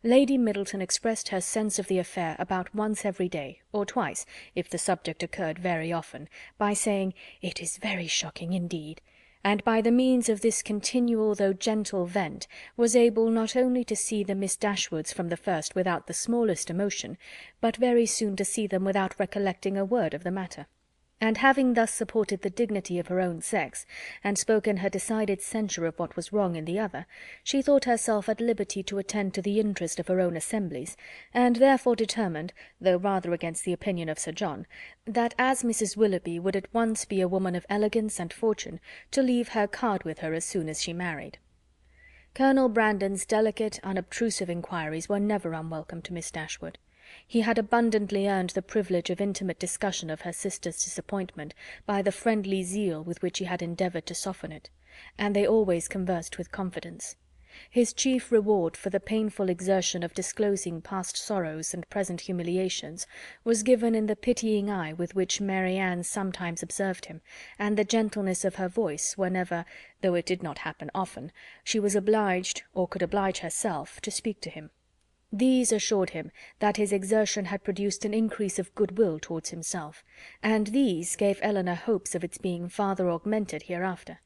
Lady Middleton expressed her sense of the affair about once every day, or twice, if the subject occurred very often, by saying, "It is very shocking indeed," and by the means of this continual though gentle vent was able not only to see the Miss Dashwoods from the first without the smallest emotion, but very soon to see them without recollecting a word of the matter. And having thus supported the dignity of her own sex, and spoken her decided censure of what was wrong in the other, she thought herself at liberty to attend to the interest of her own assemblies, and therefore determined, though rather against the opinion of Sir John, that as Mrs. Willoughby would at once be a woman of elegance and fortune, to leave her card with her as soon as she married. Colonel Brandon's delicate, unobtrusive inquiries were never unwelcome to Miss Dashwood. He had abundantly earned the privilege of intimate discussion of her sister's disappointment by the friendly zeal with which he had endeavoured to soften it, and they always conversed with confidence. His chief reward for the painful exertion of disclosing past sorrows and present humiliations was given in the pitying eye with which Mary Anne sometimes observed him, and the gentleness of her voice whenever, though it did not happen often, she was obliged, or could oblige herself, to speak to him. These assured him that his exertion had produced an increase of goodwill towards himself, and these gave Elinor hopes of its being farther augmented hereafter.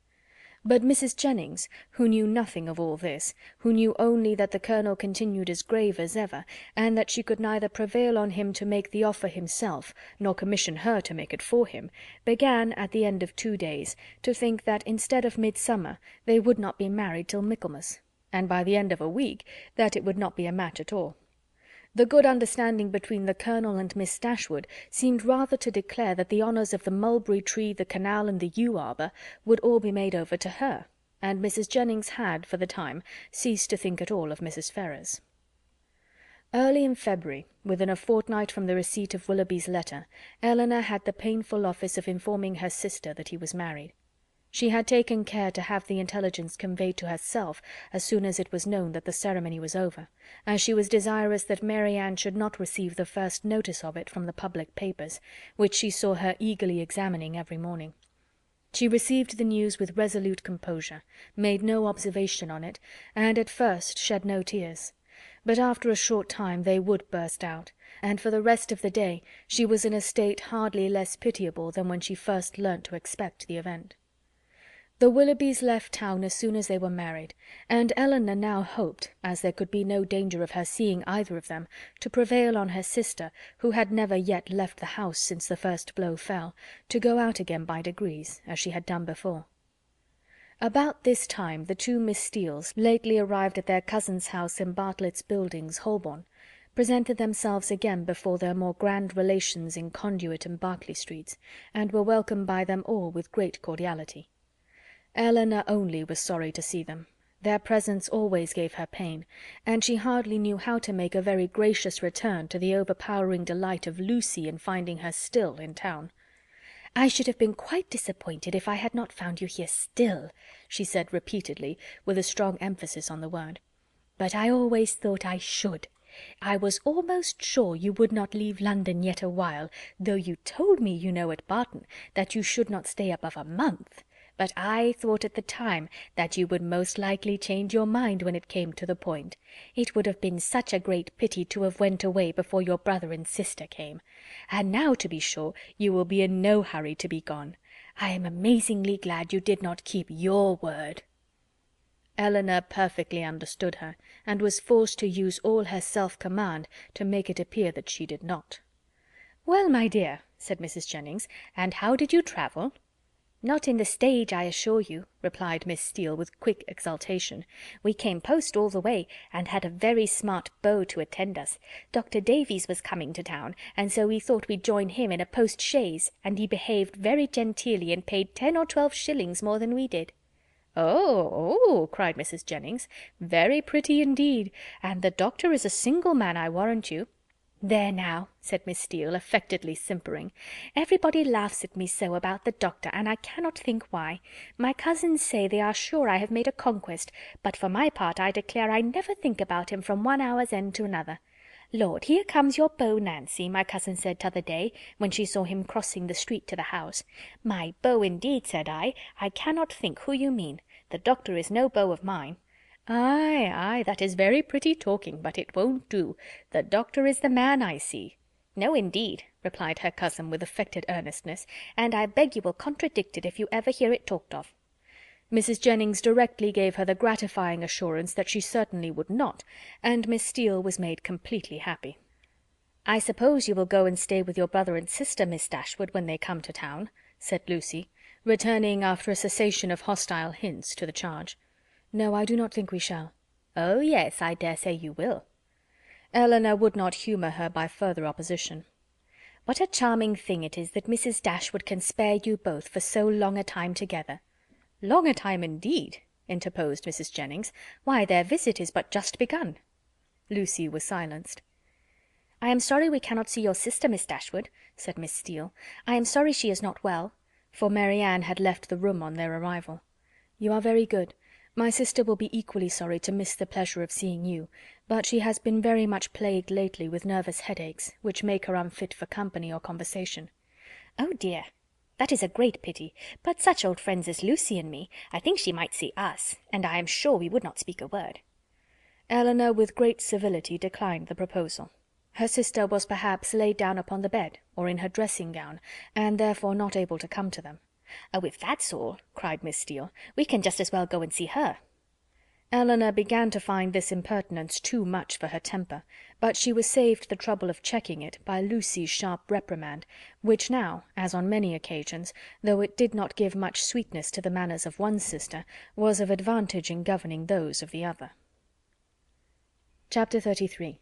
But Mrs. Jennings, who knew nothing of all this, who knew only that the Colonel continued as grave as ever, and that she could neither prevail on him to make the offer himself, nor commission her to make it for him, began, at the end of 2 days, to think that instead of midsummer they would not be married till Michaelmas, and by the end of a week that it would not be a match at all. The good understanding between the Colonel and Miss Dashwood seemed rather to declare that the honours of the mulberry tree, the canal, and the yew arbour would all be made over to her, and Mrs. Jennings had, for the time, ceased to think at all of Mrs. Ferrars. Early in February, within a fortnight from the receipt of Willoughby's letter, Elinor had the painful office of informing her sister that he was married. She had taken care to have the intelligence conveyed to herself as soon as it was known that the ceremony was over, as she was desirous that Mary Anne should not receive the first notice of it from the public papers, which she saw her eagerly examining every morning. She received the news with resolute composure, made no observation on it, and at first shed no tears. But after a short time they would burst out, and for the rest of the day she was in a state hardly less pitiable than when she first learnt to expect the event. The Willoughbys left town as soon as they were married, and Elinor now hoped, as there could be no danger of her seeing either of them, to prevail on her sister, who had never yet left the house since the first blow fell, to go out again by degrees, as she had done before. About this time the two Miss Steeles, lately arrived at their cousin's house in Bartlett's Buildings, Holborn, presented themselves again before their more grand relations in Conduit and Berkeley Streets, and were welcomed by them all with great cordiality. Elinor only was sorry to see them. Their presence always gave her pain, and she hardly knew how to make a very gracious return to the overpowering delight of Lucy in finding her still in town. "I should have been quite disappointed if I had not found you here still," she said repeatedly, with a strong emphasis on the word. "But I always thought I should. I was almost sure you would not leave London yet awhile, though you told me, you know, at Barton, that you should not stay above a month. But I thought at the time that you would most likely change your mind when it came to the point. It would have been such a great pity to have went away before your brother and sister came. And now, to be sure, you will be in no hurry to be gone. I am amazingly glad you did not keep your word." Elinor perfectly understood her, and was forced to use all her self-command to make it appear that she did not. "Well, my dear," said Mrs. Jennings, "and how did you travel?" "Not in the stage, I assure you," replied Miss Steele with quick exultation. "We came post all the way, and had a very smart beau to attend us. Dr. Davies was coming to town, and so we thought we'd join him in a post-chaise, and he behaved very genteelly and paid 10 or 12 shillings more than we did." "Oh, oh!" cried Mrs. Jennings. "Very pretty indeed. And the doctor is a single man, I warrant you." "There now," said Miss Steele, affectedly simpering. "Everybody laughs at me so about the doctor, and I cannot think why. My cousins say they are sure I have made a conquest, but for my part I declare I never think about him from one hour's end to another. 'Lord, here comes your beau, Nancy,' my cousin said t'other day, when she saw him crossing the street to the house. 'My beau, indeed,' said I cannot think who you mean. The doctor is no beau of mine.' 'Ay, ay, that is very pretty talking, but it won't do. The doctor is the man, I see.' 'No, indeed,' replied her cousin with affected earnestness, 'and I beg you will contradict it if you ever hear it talked of.' Mrs. Jennings directly gave her the gratifying assurance that she certainly would not, and Miss Steele was made completely happy. "I suppose you will go and stay with your brother and sister, Miss Dashwood, when they come to town," said Lucy, returning after a cessation of hostile hints to the charge. "No, I do not think we shall." "Oh, yes, I dare say you will." Elinor would not humour her by further opposition. "What a charming thing it is that Mrs. Dashwood can spare you both for so long a time together." "Long a time indeed," interposed Mrs. Jennings. "Why, their visit is but just begun." Lucy was silenced. "I am sorry we cannot see your sister, Miss Dashwood," said Miss Steele. "I am sorry she is not well," for Marianne had left the room on their arrival. "You are very good. My sister will be equally sorry to miss the pleasure of seeing you, but she has been very much plagued lately with nervous headaches, which make her unfit for company or conversation." "Oh, dear! That is a great pity. But such old friends as Lucy and me, I think she might see us, and I am sure we would not speak a word." Elinor with great civility declined the proposal. Her sister was perhaps laid down upon the bed, or in her dressing gown, and therefore not able to come to them. "Oh, if that's all," cried Miss Steele, "we can just as well go and see her." Elinor began to find this impertinence too much for her temper, but she was saved the trouble of checking it by Lucy's sharp reprimand, which now, as on many occasions, though it did not give much sweetness to the manners of one sister, was of advantage in governing those of the other. Chapter 33.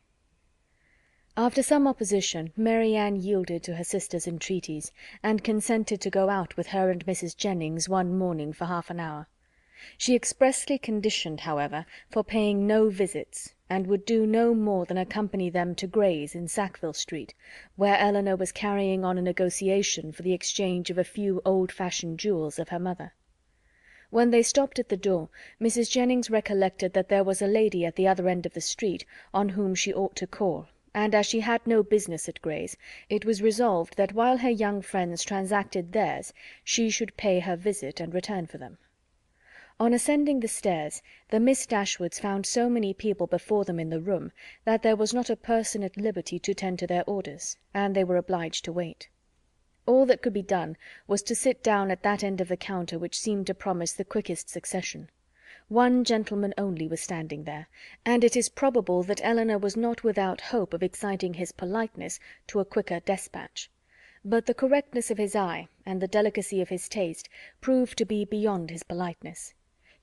After some opposition, Marianne yielded to her sister's entreaties, and consented to go out with her and Mrs. Jennings one morning for half an hour. She expressly conditioned, however, for paying no visits, and would do no more than accompany them to Gray's in Sackville Street, where Elinor was carrying on a negotiation for the exchange of a few old-fashioned jewels of her mother. When they stopped at the door, Mrs. Jennings recollected that there was a lady at the other end of the street on whom she ought to call, and as she had no business at Gray's, it was resolved that while her young friends transacted theirs, she should pay her visit and return for them. On ascending the stairs, the Miss Dashwoods found so many people before them in the room that there was not a person at liberty to tend to their orders, and they were obliged to wait. All that could be done was to sit down at that end of the counter which seemed to promise the quickest succession. One gentleman only was standing there, and it is probable that Elinor was not without hope of exciting his politeness to a quicker despatch. But the correctness of his eye and the delicacy of his taste proved to be beyond his politeness.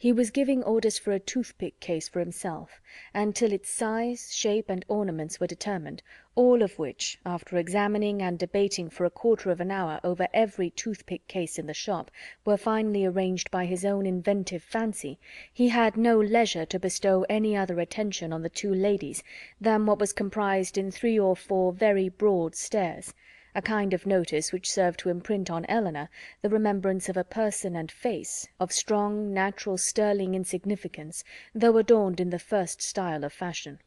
He was giving orders for a toothpick case for himself, and till its size, shape, and ornaments were determined, all of which, after examining and debating for a quarter of an hour over every toothpick case in the shop, were finally arranged by his own inventive fancy, he had no leisure to bestow any other attention on the two ladies than what was comprised in 3 or 4 very broad stares, a kind of notice which served to imprint on Elinor the remembrance of a person and face, of strong, natural, sterling insignificance, though adorned in the first style of fashion.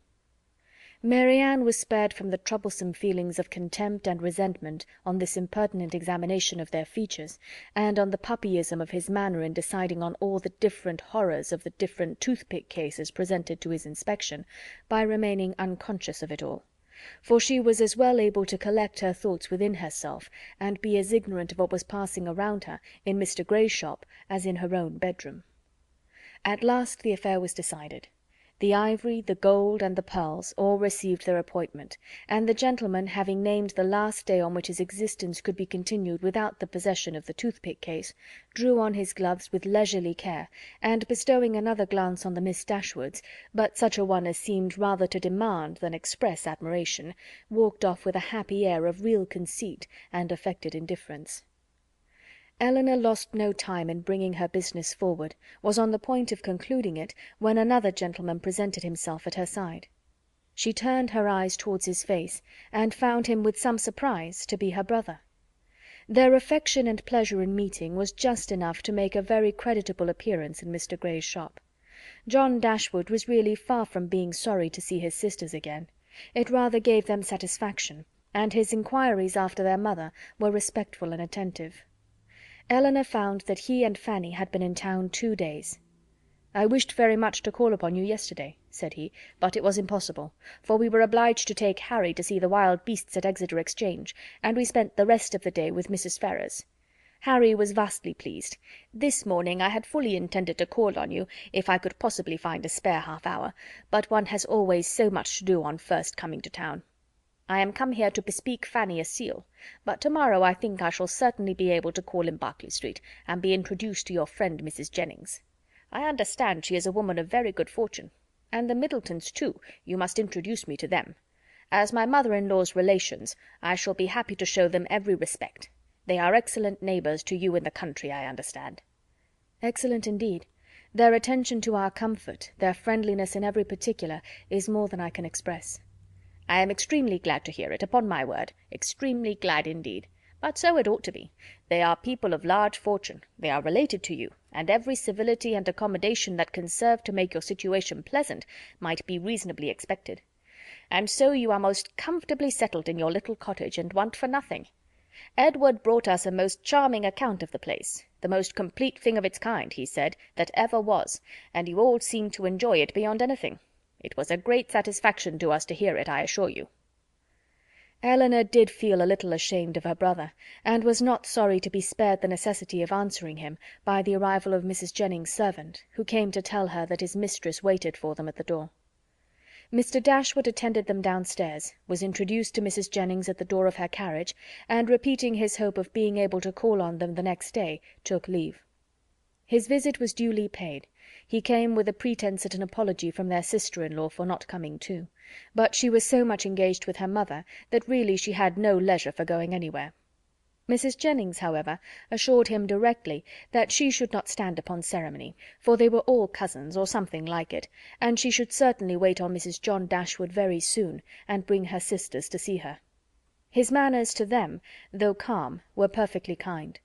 Marianne was spared from the troublesome feelings of contempt and resentment on this impertinent examination of their features, and on the puppyism of his manner in deciding on all the different horrors of the different toothpick cases presented to his inspection, by remaining unconscious of it all. For she was as well able to collect her thoughts within herself, and be as ignorant of what was passing around her in Mr. Gray's shop as in her own bedroom. At last the affair was decided. The ivory, the gold, and the pearls all received their appointment, and the gentleman, having named the last day on which his existence could be continued without the possession of the toothpick case, drew on his gloves with leisurely care, and bestowing another glance on the Miss Dashwoods, but such a one as seemed rather to demand than express admiration, walked off with a happy air of real conceit and affected indifference. Elinor lost no time in bringing her business forward, was on the point of concluding it, when another gentleman presented himself at her side. She turned her eyes towards his face, and found him with some surprise to be her brother. Their affection and pleasure in meeting was just enough to make a very creditable appearance in Mr. Grey's shop. John Dashwood was really far from being sorry to see his sisters again. It rather gave them satisfaction, and his inquiries after their mother were respectful and attentive. Elinor found that he and Fanny had been in town 2 days. "I wished very much to call upon you yesterday," said he, "but it was impossible, for we were obliged to take Harry to see the wild beasts at Exeter Exchange, and we spent the rest of the day with Mrs. Ferrars. Harry was vastly pleased. This morning I had fully intended to call on you, if I could possibly find a spare half-hour, but one has always so much to do on first coming to town. I am come here to bespeak Fanny a seal, but to-morrow I think I shall certainly be able to call in Berkeley Street, and be introduced to your friend Mrs. Jennings. I understand she is a woman of very good fortune. And the Middletons, too, you must introduce me to them. As my mother-in-law's relations, I shall be happy to show them every respect. They are excellent neighbours to you in the country, I understand." "Excellent indeed. Their attention to our comfort, their friendliness in every particular, is more than I can express." "I am extremely glad to hear it, upon my word, extremely glad indeed. But so it ought to be. They are people of large fortune, they are related to you, and every civility and accommodation that can serve to make your situation pleasant might be reasonably expected. And so you are most comfortably settled in your little cottage, and want for nothing. Edward brought us a most charming account of the place, the most complete thing of its kind, he said, that ever was, and you all seemed to enjoy it beyond anything. It was a great satisfaction to us to hear it, I assure you." Elinor did feel a little ashamed of her brother, and was not sorry to be spared the necessity of answering him by the arrival of Mrs. Jennings's servant, who came to tell her that his mistress waited for them at the door. Mr. Dashwood attended them downstairs, was introduced to Mrs. Jennings at the door of her carriage, and repeating his hope of being able to call on them the next day, took leave. His visit was duly paid. He came with a pretence at an apology from their sister-in-law for not coming too, but she was so much engaged with her mother that really she had no leisure for going anywhere. Mrs. Jennings, however, assured him directly that she should not stand upon ceremony, for they were all cousins, or something like it, and she should certainly wait on Mrs. John Dashwood very soon, and bring her sisters to see her. His manners to them, though calm, were perfectly kind.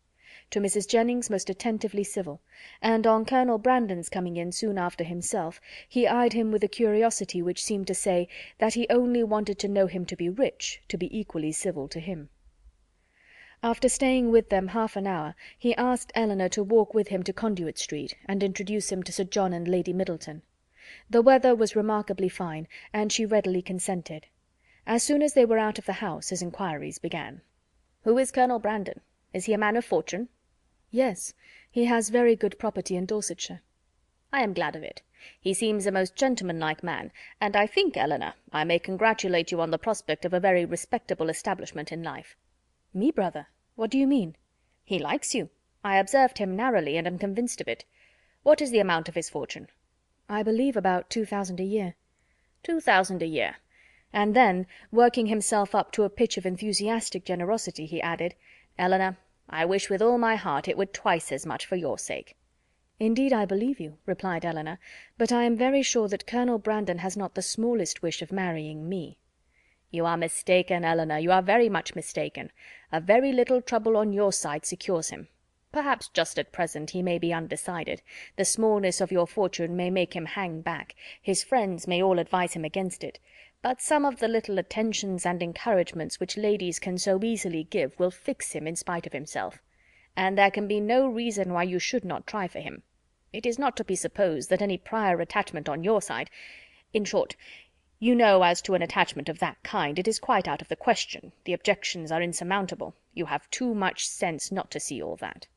To Mrs. Jennings most attentively civil, and on Colonel Brandon's coming in soon after himself, he eyed him with a curiosity which seemed to say that he only wanted to know him to be rich, to be equally civil to him. After staying with them half an hour, he asked Elinor to walk with him to Conduit Street, and introduce him to Sir John and Lady Middleton. The weather was remarkably fine, and she readily consented. As soon as they were out of the house, his inquiries began. "Who is Colonel Brandon? Is he a man of fortune?" "Yes, he has very good property in Dorsetshire." "I am glad of it. He seems a most gentlemanlike man, and I think, Elinor, I may congratulate you on the prospect of a very respectable establishment in life." "Me, brother? What do you mean?" "He likes you. I observed him narrowly, and am convinced of it. What is the amount of his fortune?" "I believe about 2,000 a year." 2,000 a year. And then, working himself up to a pitch of enthusiastic generosity, he added, "Elinor, I wish with all my heart it were twice as much for your sake." "Indeed, I believe you," replied Elinor, "but I am very sure that Colonel Brandon has not the smallest wish of marrying me." "You are mistaken, Elinor, you are very much mistaken. A very little trouble on your side secures him. Perhaps just at present he may be undecided. The smallness of your fortune may make him hang back. His friends may all advise him against it. But some of the little attentions and encouragements which ladies can so easily give will fix him in spite of himself. And there can be no reason why you should not try for him. It is not to be supposed that any prior attachment on your side... In short, you know, as to an attachment of that kind, it is quite out of the question, the objections are insurmountable. You have too much sense not to see all that.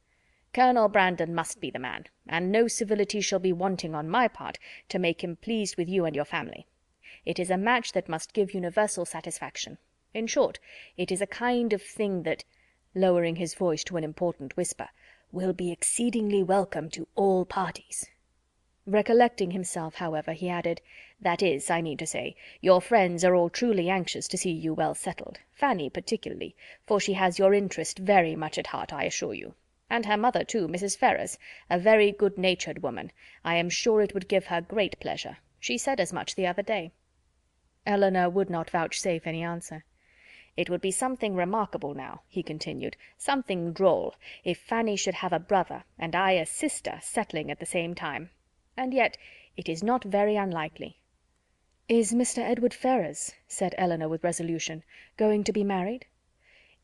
Colonel Brandon must be the man, and no civility shall be wanting on my part to make him pleased with you and your family. It is a match that must give universal satisfaction. In short, it is a kind of thing that," lowering his voice to an important whisper, "will be exceedingly welcome to all parties." Recollecting himself, however, he added, "That is, I mean to say, your friends are all truly anxious to see you well settled, Fanny particularly, for she has your interest very much at heart, I assure you. And her mother, too, Mrs. Ferrars, a very good-natured woman. I am sure it would give her great pleasure. She said as much the other day." Eleanor would not vouchsafe any answer. "It would be something remarkable now," he continued, "something droll, if Fanny should have a brother, and I a sister, settling at the same time. And yet it is not very unlikely." "Is Mr. Edward Ferrars," said Eleanor with resolution, "going to be married?"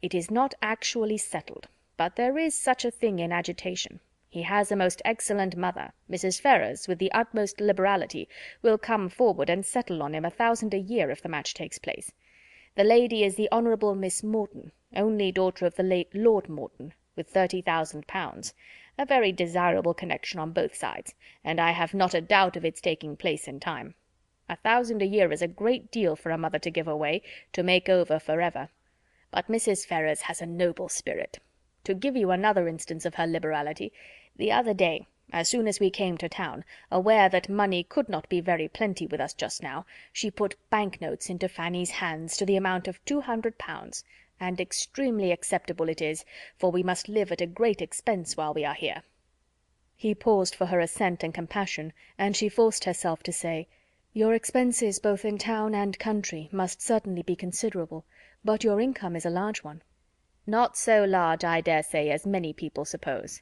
"It is not actually settled, but there is such a thing in agitation. He has a most excellent mother. Mrs. Ferrars, with the utmost liberality, will come forward and settle on him 1,000 a year if the match takes place. The lady is the Honourable Miss Morton, only daughter of the late Lord Morton, with 30,000 pounds, a very desirable connection on both sides, and I have not a doubt of its taking place in time. 1,000 a year is a great deal for a mother to give away, to make over for ever. But Mrs. Ferrars has a noble spirit. To give you another instance of her liberality, the other day, as soon as we came to town, aware that money could not be very plenty with us just now, she put bank-notes into Fanny's hands to the amount of 200 pounds, and extremely acceptable it is, for we must live at a great expense while we are here." He paused for her assent and compassion, and she forced herself to say, "Your expenses both in town and country must certainly be considerable, but your income is a large one." "Not so large, I dare say, as many people suppose.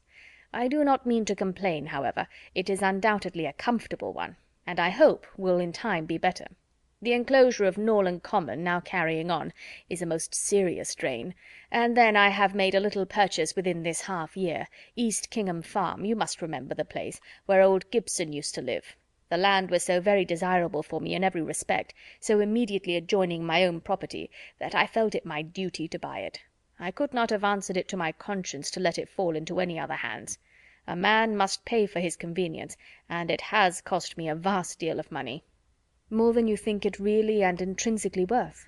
I do not mean to complain, however. It is undoubtedly a comfortable one, and I hope will in time be better. The enclosure of Norland Common, now carrying on, is a most serious drain, and then I have made a little purchase within this half year, East Kingham Farm, you must remember the place, where old Gibson used to live. The land was so very desirable for me in every respect, so immediately adjoining my own property, that I felt it my duty to buy it. I could not have answered it to my conscience to let it fall into any other hands. A man must pay for his convenience, and it has cost me a vast deal of money." "More than you think it really and intrinsically worth?"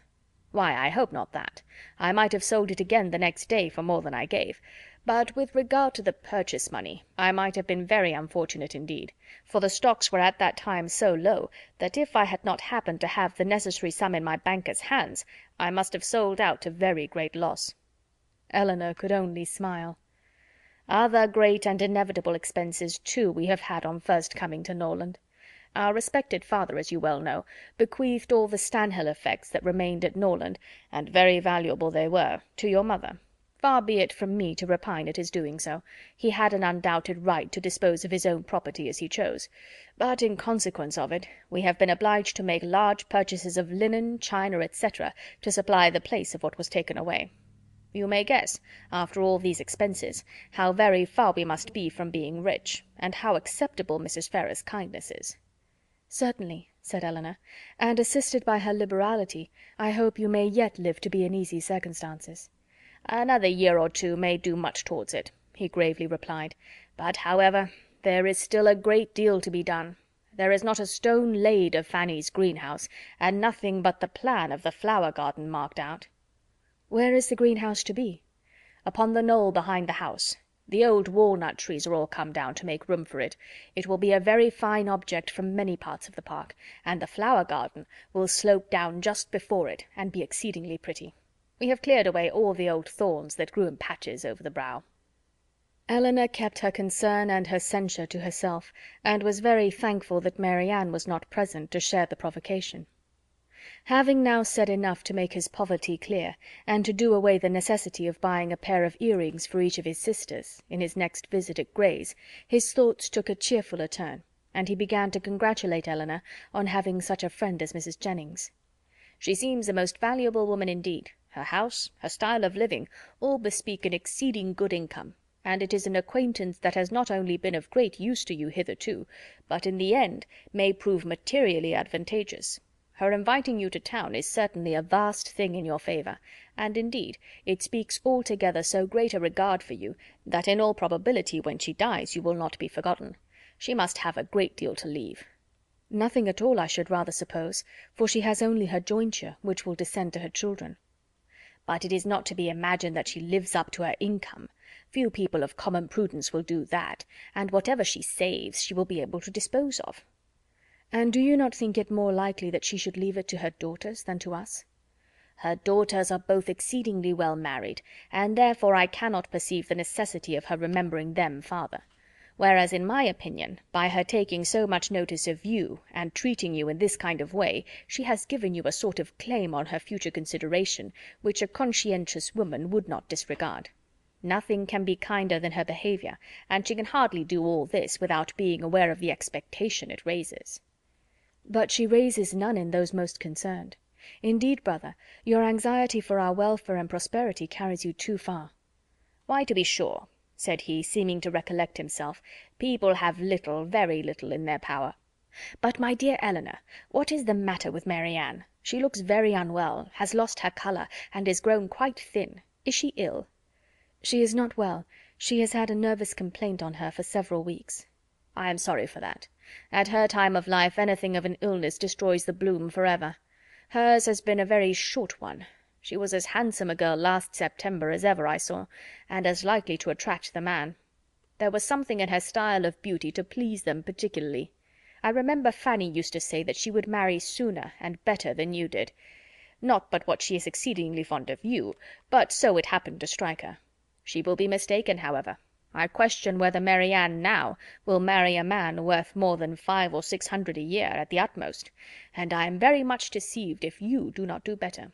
"Why, I hope not that. I might have sold it again the next day for more than I gave. But with regard to the purchase money, I might have been very unfortunate indeed, for the stocks were at that time so low that if I had not happened to have the necessary sum in my banker's hands, I must have sold out to very great loss." Eleanor could only smile. "Other great and inevitable expenses, too, we have had on first coming to Norland. Our respected father, as you well know, bequeathed all the Stanhill effects that remained at Norland, and very valuable they were, to your mother. Far be it from me to repine at his doing so. He had an undoubted right to dispose of his own property as he chose. But in consequence of it, we have been obliged to make large purchases of linen, china, etc., to supply the place of what was taken away. You may guess, after all these expenses, how very far we must be from being rich, and how acceptable Mrs. Ferrars's kindness is." "Certainly," said Eleanor, "and assisted by her liberality, I hope you may yet live to be in easy circumstances." "Another year or two may do much towards it," he gravely replied. "But, however, there is still a great deal to be done. There is not a stone laid of Fanny's greenhouse, and nothing but the plan of the flower garden marked out." "Where is the greenhouse to be?" "Upon the knoll behind the house. The old walnut trees are all come down to make room for it. It will be a very fine object from many parts of the park, and the flower garden will slope down just before it, and be exceedingly pretty. We have cleared away all the old thorns that grew in patches over the brow." Eleanor kept her concern and her censure to herself, and was very thankful that Mary Ann was not present to share the provocation. Having now said enough to make his poverty clear, and to do away the necessity of buying a pair of earrings for each of his sisters, in his next visit at Gray's, his thoughts took a cheerfuller turn, and he began to congratulate Eleanor on having such a friend as Mrs. Jennings. "She seems a most valuable woman indeed. Her house, her style of living, all bespeak an exceeding good income, and it is an acquaintance that has not only been of great use to you hitherto, but in the end may prove materially advantageous. Her inviting you to town is certainly a vast thing in your favor, and indeed it speaks altogether so great a regard for you, that in all probability when she dies you will not be forgotten. She must have a great deal to leave." "Nothing at all, I should rather suppose, for she has only her jointure, which will descend to her children." "But it is not to be imagined that she lives up to her income. Few people of common prudence will do that, and whatever she saves she will be able to dispose of." "And do you not think it more likely that she should leave it to her daughters than to us?" "Her daughters are both exceedingly well married, and therefore I cannot perceive the necessity of her remembering them farther. whereas in my opinion, by her taking so much notice of you, and treating you in this kind of way, she has given you a sort of claim on her future consideration, which a conscientious woman would not disregard. Nothing can be kinder than her behaviour, and she can hardly do all this without being aware of the expectation it raises." "But she raises none in those most concerned. Indeed, brother, your anxiety for our welfare and prosperity carries you too far." "Why, to be sure," said he, seeming to recollect himself, "people have little, very little, in their power. But, my dear Eleanor, what is the matter with Mary Anne? She looks very unwell, has lost her colour, and is grown quite thin. Is she ill?" "She is not well. She has had a nervous complaint on her for several weeks." "I am sorry for that. At her time of life anything of an illness destroys the bloom for ever. Hers has been a very short one. She was as handsome a girl last September as ever I saw, and as likely to attract the man. There was something in her style of beauty to please them particularly. I remember Fanny used to say that she would marry sooner and better than you did. Not but what she is exceedingly fond of you, but so it happened to strike her. She will be mistaken, however. I question whether Mary Anne now will marry a man worth more than 500 or 600 a year at the utmost, and I am very much deceived if you do not do better.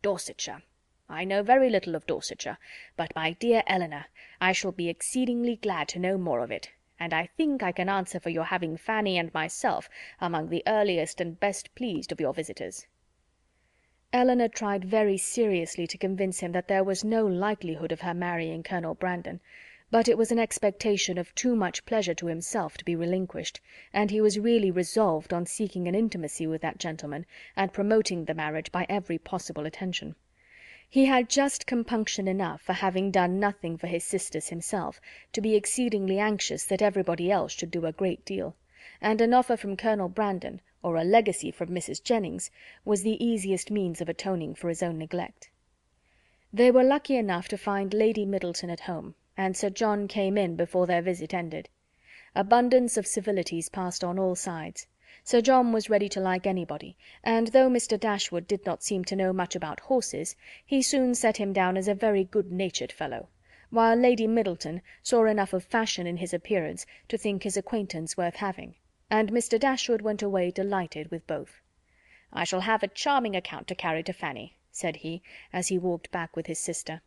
Dorsetshire. I know very little of Dorsetshire, but, my dear Eleanor, I shall be exceedingly glad to know more of it, and I think I can answer for your having Fanny and myself among the earliest and best pleased of your visitors." Eleanor tried very seriously to convince him that there was no likelihood of her marrying Colonel Brandon, but it was an expectation of too much pleasure to himself to be relinquished, and he was really resolved on seeking an intimacy with that gentleman, and promoting the marriage by every possible attention. He had just compunction enough for having done nothing for his sisters himself, to be exceedingly anxious that everybody else should do a great deal, and an offer from Colonel Brandon, or a legacy from Mrs. Jennings, was the easiest means of atoning for his own neglect. They were lucky enough to find Lady Middleton at home, and Sir John came in before their visit ended. Abundance of civilities passed on all sides. Sir John was ready to like anybody, and though Mr. Dashwood did not seem to know much about horses, he soon set him down as a very good-natured fellow, while Lady Middleton saw enough of fashion in his appearance to think his acquaintance worth having, and Mr. Dashwood went away delighted with both. "I shall have a charming account to carry to Fanny," said he, as he walked back with his sister.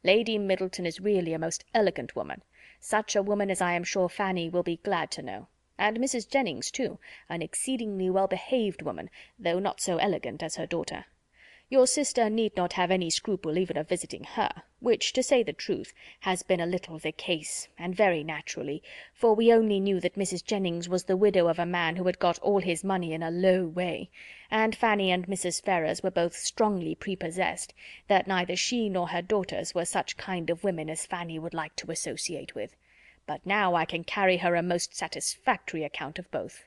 "Lady Middleton is really a most elegant woman, such a woman as I am sure Fanny will be glad to know; and Mrs. Jennings, too, an exceedingly well-behaved woman, though not so elegant as her daughter. Your sister need not have any scruple even of visiting her, which, to say the truth, has been a little the case, and very naturally, for we only knew that Mrs. Jennings was the widow of a man who had got all his money in a low way, and Fanny and Mrs. Ferrars were both strongly prepossessed, that neither she nor her daughters were such kind of women as Fanny would like to associate with. But now I can carry her a most satisfactory account of both."